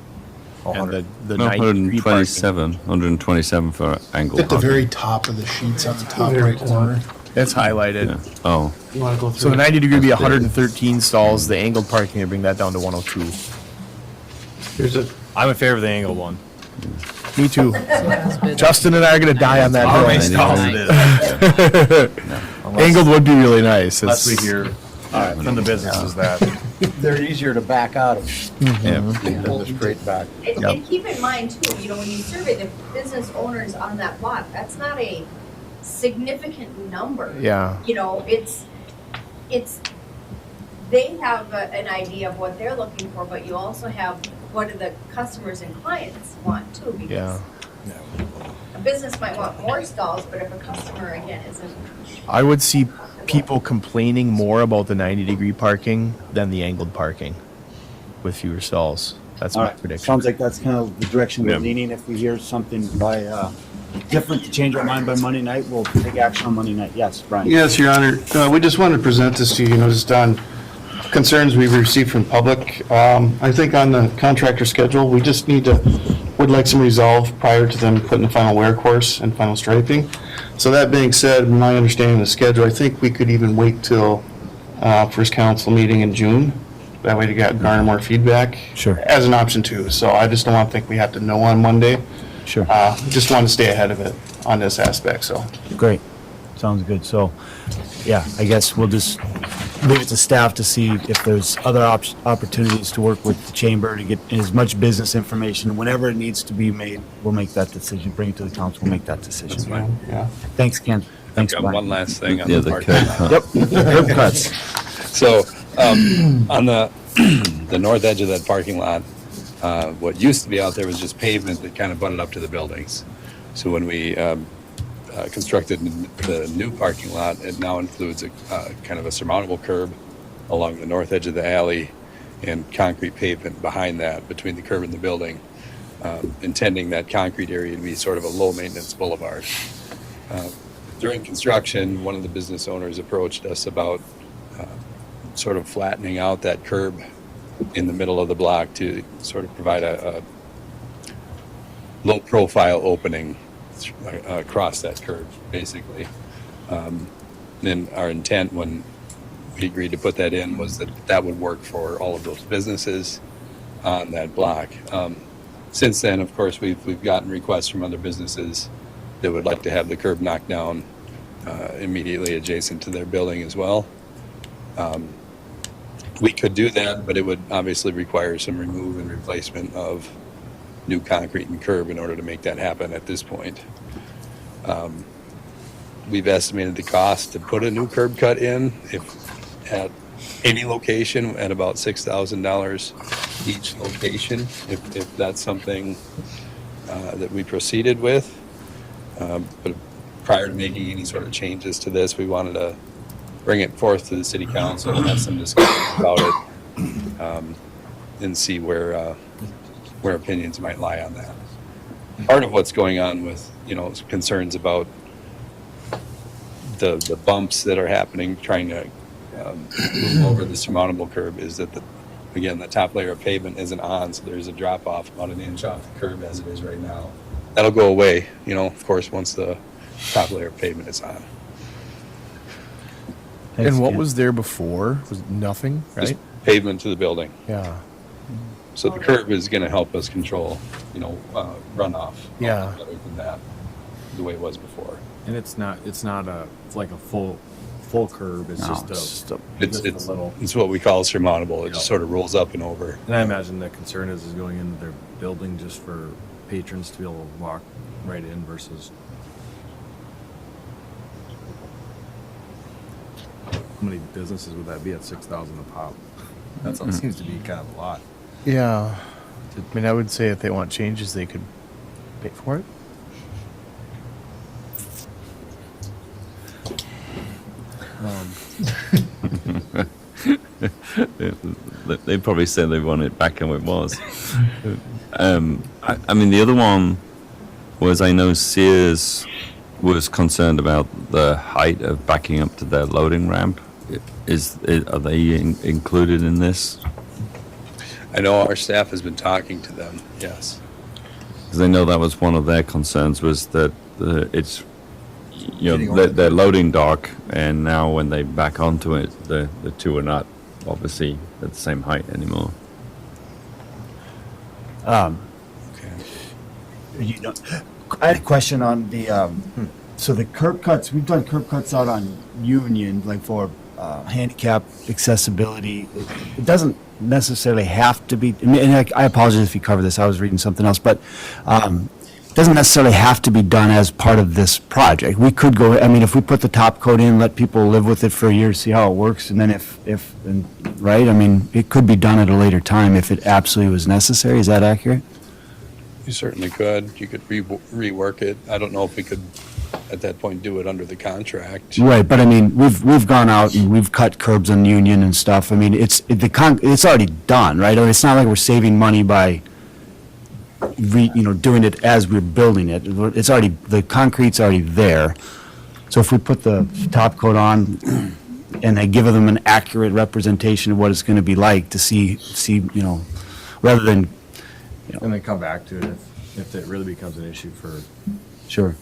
And the no, 93 parking, 127 for angle At the parking. very top of the sheets on the top right corner. that's highlighted. Yeah. Oh, You wanna go through? So the 90 degree would be 113 stalls. The angled parking would bring that down to 102. Here's a, I'm in favor of the angled one. Me too. Justin and I are gonna die on that How many hill. stalls it is. Angled would be really nice. Unless we It's- hear from the businesses that. They're easier to back out of yeah. than the straight back. And keep in mind too, you know, when you survey the business owners on that block, that's not a significant number. Yeah. You know, it's, they have an idea of what they're looking for, but you also have what do the customers and clients want too, Yeah. because a business might want more stalls, but if a customer, again, isn't. I would see people complaining more about the 90 degree parking than the angled parking with fewer stalls. That's All my right, prediction. sounds like that's kind of the direction we're Yeah. leaning. If we hear something by, different to change our mind by Monday night, we'll take action on Monday night. Yes, Brian? yes, Your Honor, we just wanted to present this to you, just on concerns we've received from public. I think on the contractor schedule, we just would like some resolve prior to them putting the final wear course and final striping. So that being said, my understanding of the schedule, I think we could even wait till first council meeting in June. That way to garner more feedback. Sure. As an option too. So I just don't want to think we have to know on Monday. Sure. Just want to stay ahead of it on this aspect, so. Great. Sounds good. So, yeah, I guess we'll just leave it to staff to see if there's other opportunities to work with the chamber to get as much business information. Whenever it needs to be made, we'll make that decision. Bring it to the council, we'll make that decision. That's fine, yeah. Thanks, Ken. Thanks, Got Brian. one last thing on Yeah, the the parking curb lot. cut. Yep, curb cuts. So, on the north edge of that parking lot, what used to be out there was just pavement that kind of butted up to the buildings. So when we constructed the new parking lot, it now includes a kind of a surmountable curb along the north edge of the alley and concrete pavement behind that between the curb and the building, intending that concrete area to be sort of a low-maintenance boulevard. During construction, one of the business owners approached us about sort of flattening out that curb in the middle of the block to sort of provide a low-profile opening across that curb, basically. Then our intent when we agreed to put that in was that would work for all of those businesses on that block. Since then, of course, we've gotten requests from other businesses that would like to have the curb knocked down immediately adjacent to their building as well. We could do that, but it would obviously require some remove and replacement of new concrete and curb in order to make that happen at this point. We've estimated the cost to put a new curb cut in, if at any location, at about $6,000 each location, if that's something that we proceeded with. But prior to making any sort of changes to this, we wanted to bring it forth to the city council and have some discussion about it, and see where opinions might lie on that. Part of what's going on with, concerns about the bumps that are happening, trying to move over the surmountable curb, is that the top layer of pavement isn't on, so there's a drop off about an inch off the curb as it is right now. That'll go away, of course, once the top layer of pavement is on. And what was there before? Was nothing, right? Just pavement to the building. Yeah. So the curb is going to help us control, runoff. Better than that, the way it was before. And it's like a full full curb, it's just It's a little. it's what we call surmountable. It just sort of rolls up and over. And I imagine the concern is going into their building just for patrons to be able to walk right in versus. How many businesses would that be at 6,000 a pop? That seems to be kind of a lot. Yeah. I mean, I would say if they want changes, they could pay for it. They probably said they want it back how it was. I mean, the other one was I know Sears was concerned about the height of backing up to their loading ramp. Are they included in this? I know our staff has been talking to them, yes. Because I know that was one of their concerns was that it's, you know, they're loading dock, and now when they back onto it, the two are not obviously at the same height anymore. You know, I had a question on the, so the curb cuts, we've done curb cuts out on Union, like for handicap accessibility. It doesn't necessarily have to be, and I apologize if you covered this, I was reading something else, but it doesn't necessarily have to be done as part of this project. We could go, I mean, if we put the top coat in, let people live with it for a year, see how it works, and then right? I mean, it could be done at a later time if it absolutely was necessary. Is that accurate? You certainly could. You could rework it. I don't know if we could, at that point, do it under the contract. Right, but I mean, we've gone out and we've cut curbs on Union and stuff. I mean, it's already done, right? I mean, it's not like we're saving money by doing it as we're building it. It's already, the concrete's already there. So if we put the top coat on and I give them an accurate representation of what it's going to be like to see, rather than, And then come back to it if it really becomes an issue for. Sure.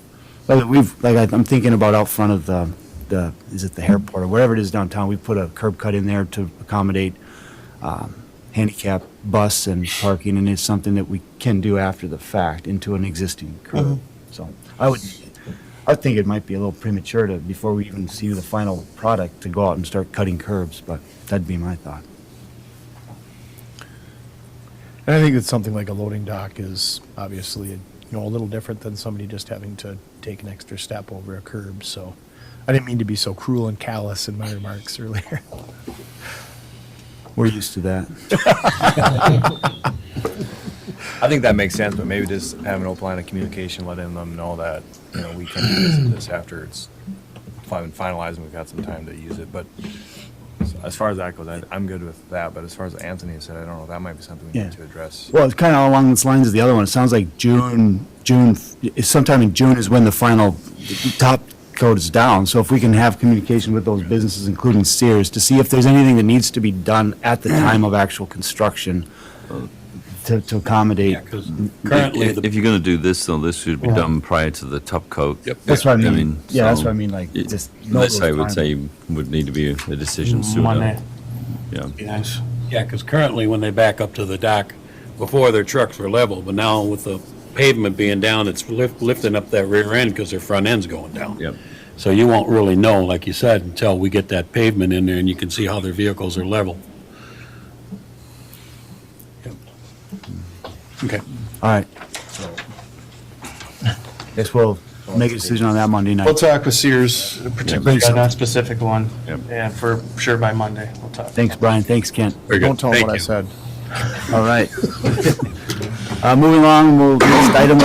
I'm thinking about out front of is it the airport or wherever it is downtown, we put a curb cut in there to accommodate handicap bus and parking, and it's something that we can do after the fact into an existing curb. So I think it might be a little premature before we even see the final product, to go out and start cutting curbs, but that'd be my thought. And I think that something like a loading dock is obviously, a little different than somebody just having to take an extra step over a curb. So I didn't mean to be so cruel and callous in my remarks earlier. We're used to that. I think that makes sense, but maybe just have an open line of communication, letting them know that, we can revisit this after it's finalized and we've got some time to use it. But as far as that goes, I'm good with that. But as far as Anthony said, I don't know, that might be something we need to address. Well, it's kind of along the lines of the other one. It sounds like sometime in June is when the final top coat is down. So if we can have communication with those businesses, including Sears, to see if there's anything that needs to be done at the time of actual construction to accommodate. Yeah, because currently, if you're going to do this, though, this should be done prior to the top coat. Yep. That's what I mean. That's what I mean. Like, just this, I would say, would need to be a decision sooner. Monday. Yeah. Be nice. yeah, because currently when they back up to the dock, before their trucks were level, but now with the pavement being down, it's lifting up that rear end because their front end's going down. Yep. So you won't really know, like you said, until we get that pavement in there and you can see how their vehicles are level. Yep. Okay. All right. Guess we'll make a decision on that Monday night. We'll talk with Sears, particularly on that specific one. Yep. And for sure by Monday, we'll talk. Thanks, Brian. Thanks, Kent. Very good. Don't tell them Thank what I you. said. All right. Moving along, next item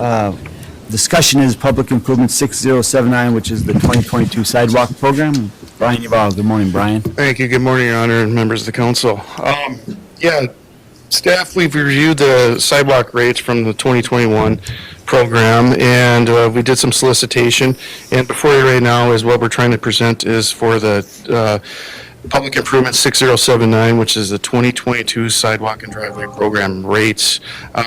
of discussion is Public Improvement 6079, which is the 2022 Sidewalk Program. Brian Yabal. Good morning, Brian. Thank you. Good morning, Your Honor, and members of the council. Staff, we've reviewed the sidewalk rates from the 2021 program, and we did some solicitation. And before you right now is what we're trying to present is for the Public Improvement 6079, which is the 2022 Sidewalk and Driveway Program rates.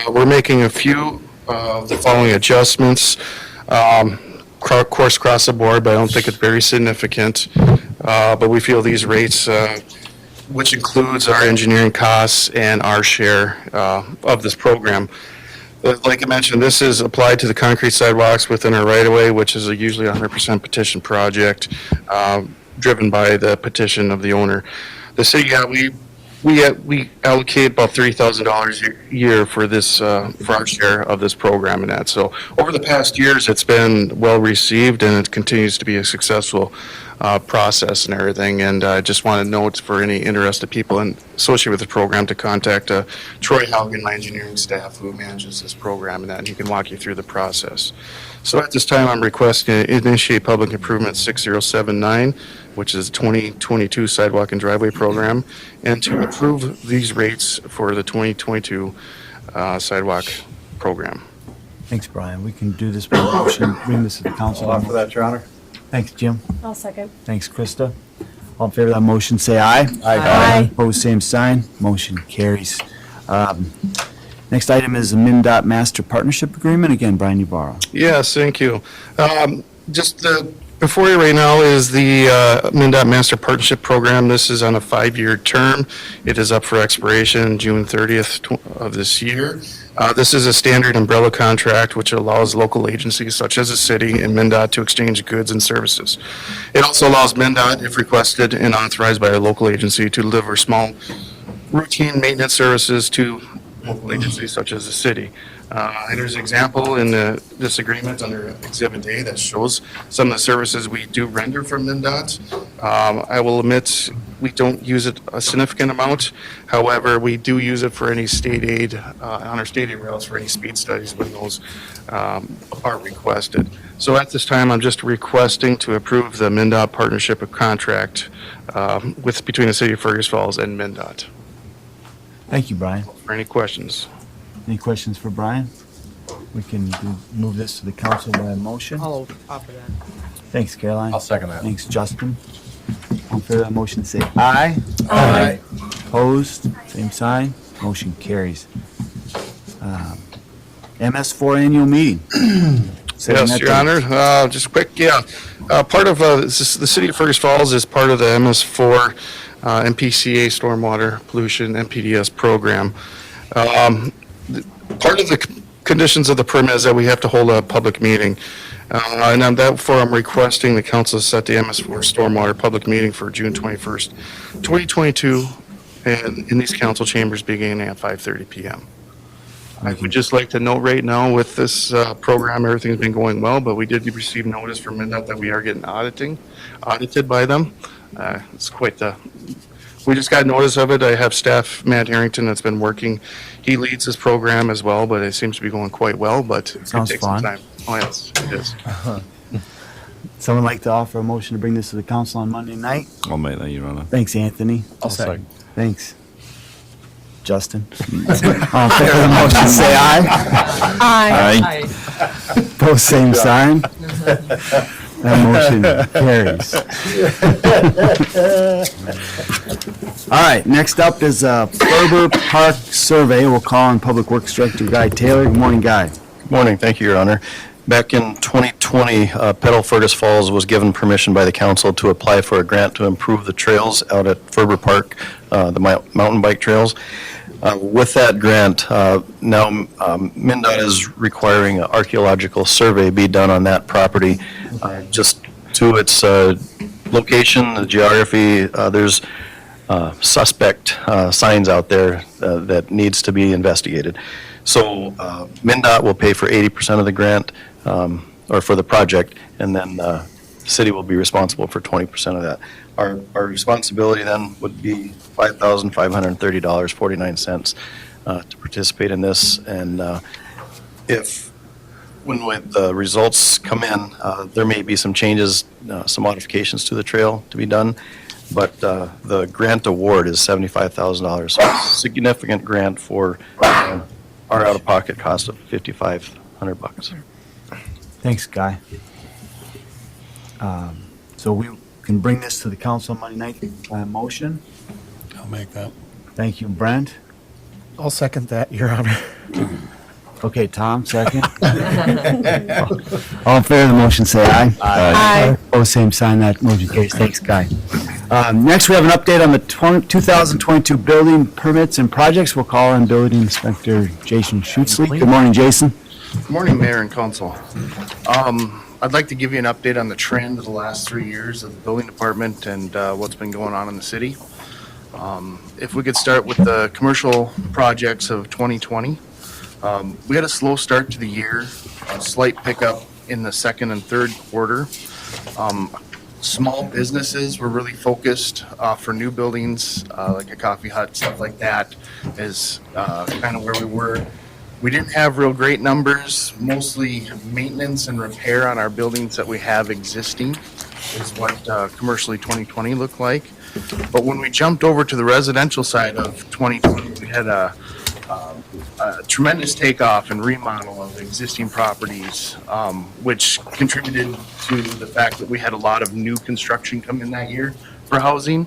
We're making a few of the following adjustments. Course across the board, but I don't think it's very significant. But we feel these rates, which includes our engineering costs and our share of this program. Like I mentioned, this is applied to the concrete sidewalks within our right-of-way, which is usually a 100% petition project. driven by the petition of the owner. The city, yeah, we allocate about $30,000 a year for this, for our share of this program and that. So over the past years, it's been well received and it continues to be a successful process and everything. And I just want to note for any interested people associated with the program to contact Troy Haugen, my engineering staff, who manages this program and that, and he can walk you through the process. So at this time, I'm requesting to initiate public improvement 6079, which is 2022 Sidewalk and Driveway Program, and to approve these rates for the 2022 Sidewalk Program. Thanks, Brian. We can do this by motion, bring this to the council. I'll offer that, Your Honor. Thanks, Jim. I'll second. Thanks, Krista. All in favor of that motion, say aye. Aye. Opposed, same sign. Motion carries. Next item is the Mndot Master Partnership Agreement. Again, Brian Ybarra. Yes, thank you. Before you right now is the Mndot Master Partnership Program. This is on a 5-year term. It is up for expiration June 30th of this year. This is a standard umbrella contract which allows local agencies such as the city and Mndot to exchange goods and services. It also allows Mndot, if requested and authorized by a local agency, to deliver small routine maintenance services to local agencies such as the city. And there's an example in this agreement under Exhibit A that shows some of the services we do render from Mndot. I will admit we don't use it a significant amount. However, we do use it for any state aid on our state aid routes for any speed studies when those are requested. So at this time, I'm just requesting to approve the Mndot partnership contract between the city of Fergus Falls and Mndot. Thank you, Brian. For any questions? Any questions for Brian? We can move this to the council by motion. I'll offer that. Thanks, Caroline. I'll second that. Thanks, Justin. All in favor of that motion, say aye. Aye. Opposed, same sign. Motion carries. MS4 annual meeting. Yes, Your Honor. Just quick, part of the city of Fergus Falls is part of the MS4 MPCA Stormwater Pollution MPDS program. Part of the conditions of the permit is that we have to hold a public meeting. And therefore, I'm requesting the council set the MS4 Stormwater public meeting for June 21st, 2022, and in these council chambers beginning at 5:30 p.m. I would just like to note right now with this program, everything's been going well, but we did receive notice from Mndot that we are getting audited by them. It's quite we just got notice of it. I have staff, Matt Harrington, that's been working. He leads this program as well, but it seems to be going quite well, but it could take some time. Oh, yes, it is. Someone like to offer a motion to bring this to the council on Monday night? I'll make that, Your Honor. Thanks, Anthony. I'll second. Thanks. Justin? All in favor of the motion, say aye. Aye. Both same sign. That motion carries. All right, next up is Barber Park Survey. We'll call on Public Works Director Guy Taylor. Good morning, Guy. Good morning. Thank you, Your Honor. Back in 2020, Petal Fergus Falls was given permission by the council to apply for a grant to improve the trails out at Ferber Park, the mountain bike trails. With that grant, now Mndot is requiring an archaeological survey be done on that property, just to its location, the geography. There's suspect signs out there that needs to be investigated. So Mndot will pay for 80% of the grant, or for the project, and then the city will be responsible for 20% of that. Our responsibility then would be $5,530.49 to participate in this. And when the results come in, there may be some changes, some modifications to the trail to be done. But the grant award is $75,000. So significant grant for our out-of-pocket cost of $5,500. Thanks, Guy. So we can bring this to the council Monday night by motion. I'll make that. Thank you, Brent. I'll second that, Your Honor. Okay, Tom, second. All in favor of the motion, say aye. Aye. Oh, same sign, that motion carries. Thanks, Guy. Next, we have an update on the 2022 building permits and projects. We'll call on Building Inspector Jason Schutzley. Good morning, Jason. Good morning, Mayor and Council. I'd like to give you an update on the trend of the last 3 years of the building department and what's been going on in the city. If we could start with the commercial projects of 2020. We had a slow start to the year, a slight pickup in the second and third quarter. Small businesses were really focused for new buildings, like a coffee hut, stuff like that, is kind of where we were. We didn't have real great numbers, mostly maintenance and repair on our buildings that we have existing is what commercially 2020 looked like. But when we jumped over to the residential side of 2020, we had a tremendous takeoff and remodel of existing properties, which contributed to the fact that we had a lot of new construction come in that year for housing.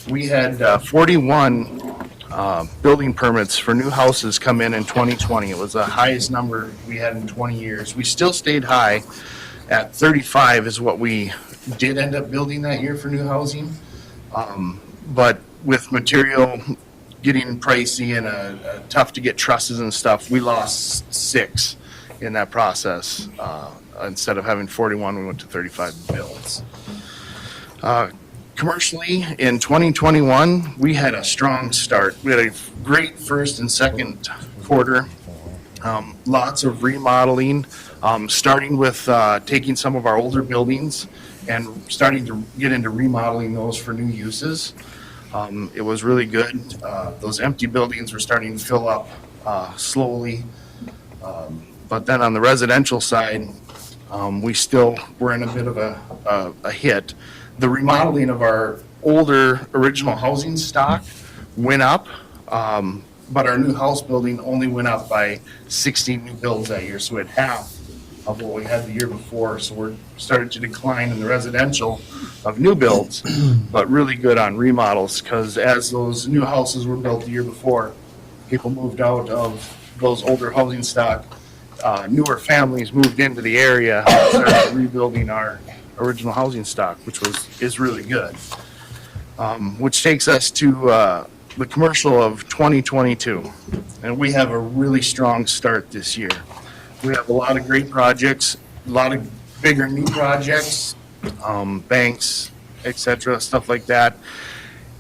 We had 41 building permits for new houses come in 2020. It was the highest number we had in 20 years. We still stayed high at 35 is what we did end up building that year for new housing. But with material getting pricey and tough to get trusses and stuff, we lost 6 in that process. Instead of having 41, we went to 35 builds. Commercially, in 2021, we had a strong start. We had a great first and second quarter. Lots of remodeling, starting with taking some of our older buildings and starting to get into remodeling those for new uses. It was really good. Those empty buildings were starting to fill up slowly. But then on the residential side, we still were in a bit of a hit. The remodeling of our older original housing stock went up, but our new house building only went up by 16 new builds that year, so we had half of what we had the year before. So we're starting to decline in the residential of new builds, but really good on remodels, because as those new houses were built the year before, people moved out of those older housing stock. Newer families moved into the area and started rebuilding our original housing stock, which is really good. Which takes us to the commercial of 2022, and we have a really strong start this year. We have a lot of great projects, a lot of bigger new projects, banks, etc., stuff like that.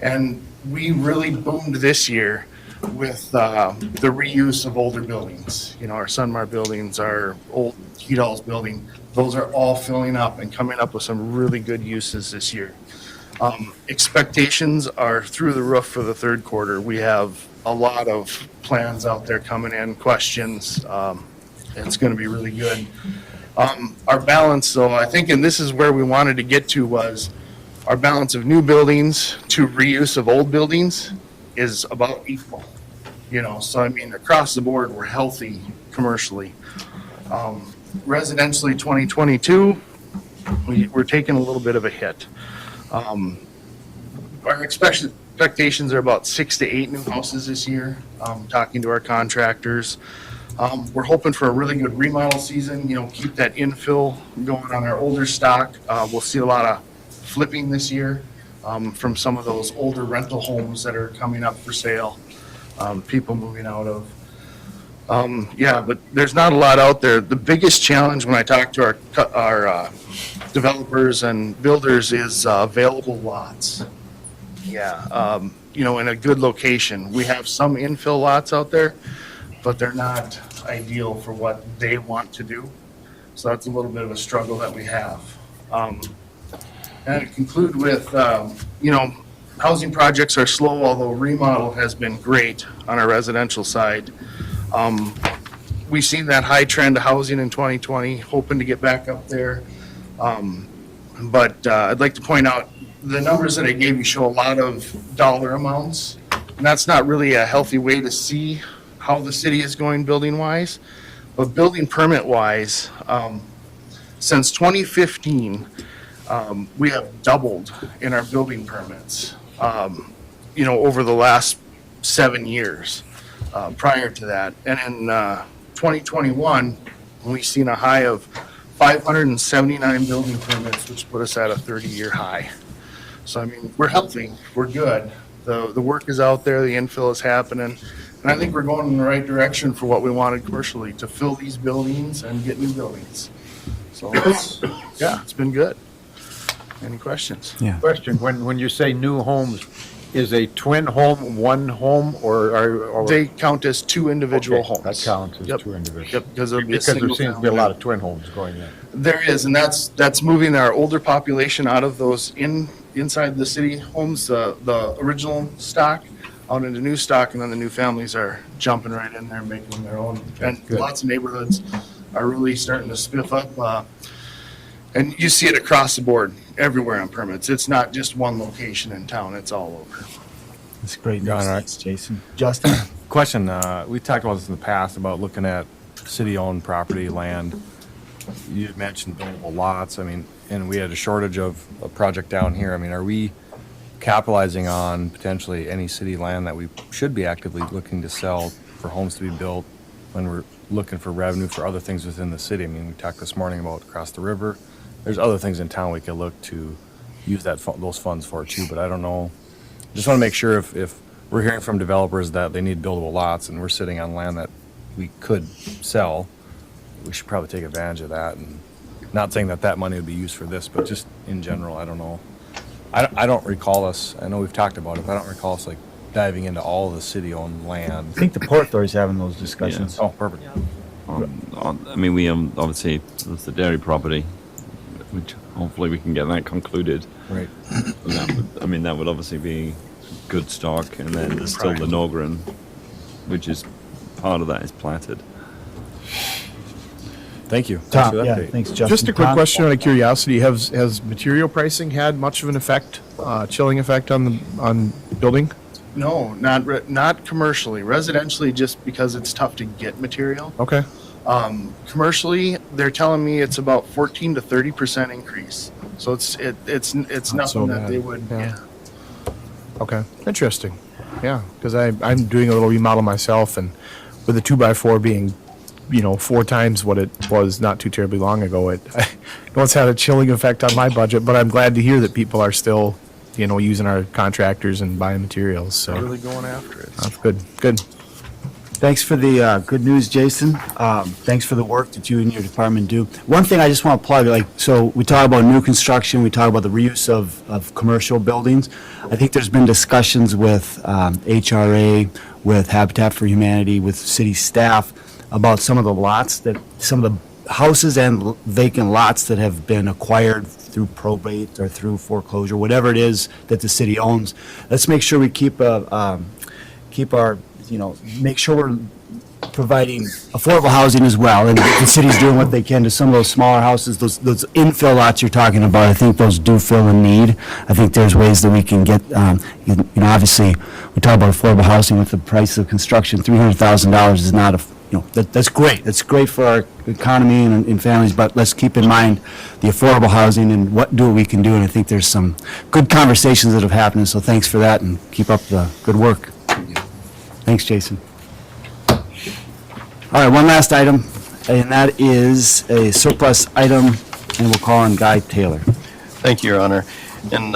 And we really boomed this year with the reuse of older buildings. You know, our Sunmar buildings, our old Hedall's building, those are all filling up and coming up with some really good uses this year. Expectations are through the roof for the third quarter. We have a lot of plans out there coming in, questions. It's going to be really good. Our balance, though, I think, and this is where we wanted to get to, was our balance of new buildings to reuse of old buildings is about equal. You know, so I mean, across the board, we're healthy commercially. Residentially, 2022, we're taking a little bit of a hit. Our expectations are about 6 to 8 new houses this year. Talking to our contractors, we're hoping for a really good remodel season. You know, keep that infill going on our older stock. We'll see a lot of flipping this year from some of those older rental homes that are coming up for sale. People moving out of. Yeah, but there's not a lot out there. The biggest challenge when I talk to our developers and builders is available lots. Yeah, you know, in a good location. We have some infill lots out there, but they're not ideal for what they want to do. So that's a little bit of a struggle that we have. And to conclude with, you know, housing projects are slow, although remodel has been great on our residential side. We've seen that high trend of housing in 2020, hoping to get back up there. But I'd like to point out the numbers that I gave you show a lot of dollar amounts, and that's not really a healthy way to see how the city is going building wise. But building permit wise, since 2015, we have doubled in our building permits, you know, over the last 7 years prior to that. And in 2021, we've seen a high of 579 building permits, which put us at a 30-year high. So, I mean, we're healthy, we're good. The work is out there, the infill is happening, and I think we're going in the right direction for what we wanted commercially, to fill these buildings and get new buildings. So, yeah, it's been good. Any questions? Yeah. Question, when you say new homes, is a twin home one home or? They count as two individual Okay, homes. That counts as Yep. two individuals. Yep, because it'll be a Because there single seems to be a family. lot of twin homes going in. There is, and that's moving our older population out of those inside the city homes, the original stock, out into new stock, and then the new families are jumping right in there, making their own. And Good. lots of neighborhoods are really starting to spiff up. And you see it across the board, everywhere on permits. It's not just one location in town, it's all over. That's great John, news. all right. Thanks, Jason. Justin? Question, we talked about this in the past, about looking at city-owned property, land. You had mentioned buildable lots, I mean, and we had a shortage of a project down here. I mean, are we capitalizing on potentially any city land that we should be actively looking to sell for homes to be built when we're looking for revenue for other things within the city? I mean, we talked this morning about across the river. There's other things in town we could look to use those funds for too, but I don't know. Just want to make sure if we're hearing from developers that they need buildable lots and we're sitting on land that we could sell, we should probably take advantage of that. And not saying that money would be used for this, but just in general, I don't know. I don't recall us, I know we've talked about it, but I don't recall us like diving into all of the city-owned land. I think the Port Authority's having those discussions. Oh, perfect. I mean, we obviously, there's the dairy property, which hopefully we can get that concluded. Right. And that would obviously be good stock, and then there's still the Norgren, which is, part of that is platted. Thank you. Tom, for that yeah, update. thanks, Justin. Just a quick Tom? question out of curiosity, has material pricing had much of an effect, chilling effect on building? No, not commercially. Residentially, just because it's tough to get material. Okay, Commercially, they're telling me it's about 14 to 30% increase. So it's Not so nothing that bad. they would, Yeah. yeah. okay, interesting. Yeah, because I'm doing a little remodel myself, and with the 2x4 being, 4 times what it was not too terribly long ago, I know it's had a chilling effect on my budget, but I'm glad to hear that people are still, using our contractors and buying materials, so. Really going after it. That's good, good. Thanks for the good news, Jason. Thanks for the work that you and your department do. One thing I just want to plug, so we talk about new construction, we talk about the reuse of commercial buildings. I think there's been discussions with HRA, with Habitat for Humanity, with city staff about some of the houses and vacant lots that have been acquired through probate or through foreclosure, whatever it is that the city owns. Let's make sure we keep our, make sure we're providing affordable housing as well, and the city's doing what they can to some of those smaller houses, those infill lots you're talking about. I think those do fill a need. I think there's ways that we can get, obviously, we talk about affordable housing with the price of construction. $300,000 is not that's great. That's great for our economy and families, but let's keep in mind the affordable housing and what we can do, and I think there's some good conversations that have happened, so thanks for that, and keep up the good work. Thanks, Jason. All right, one last item, and that is a surplus item, and we'll call on Guy Taylor. Thank you, Your Honor. And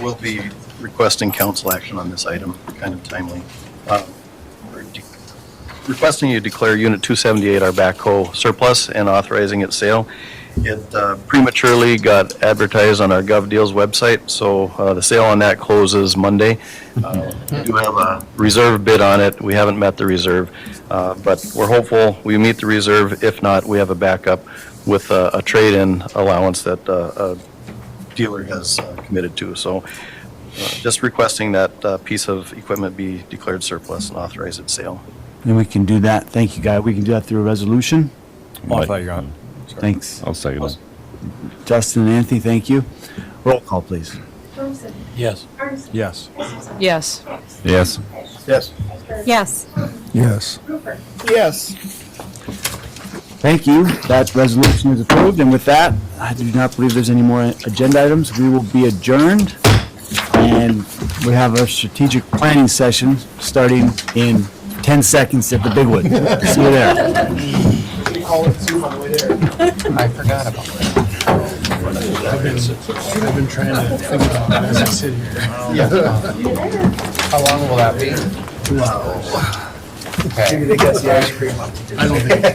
we'll be requesting council action on this item, kind of timely. Requesting you declare Unit 278 our backhoe surplus and authorizing its sale. It prematurely got advertised on our GovDeals website, so the sale on that closes Monday. We do have a reserve bid on it. We haven't met the reserve, but we're hopeful we meet the reserve. If not, we have a backup with a trade-in allowance that a dealer has committed to. So just requesting that piece of equipment be declared surplus and authorize its sale. And we can do that. Thank you, Guy. We can do that through a resolution. I thought you got it. Thanks. I'll second it. Justin and Anthony, thank you. Roll call, please. Thompson. Yes. Ferguson. Yes. Christensen. Yes. Yes. Yes. Yes. Yes. Rupert. Yes. Thank you. That resolution is approved. And with that, I do not believe there's any more agenda items. We will be adjourned. And we have our strategic planning session starting in 10 seconds at the Big Wood. See you there. Call it Zoom on the way there. I forgot about that. I've been trying to think about it as I sit here. How long will that be? 2 hours. Okay. Maybe they got the ice cream up to I don't think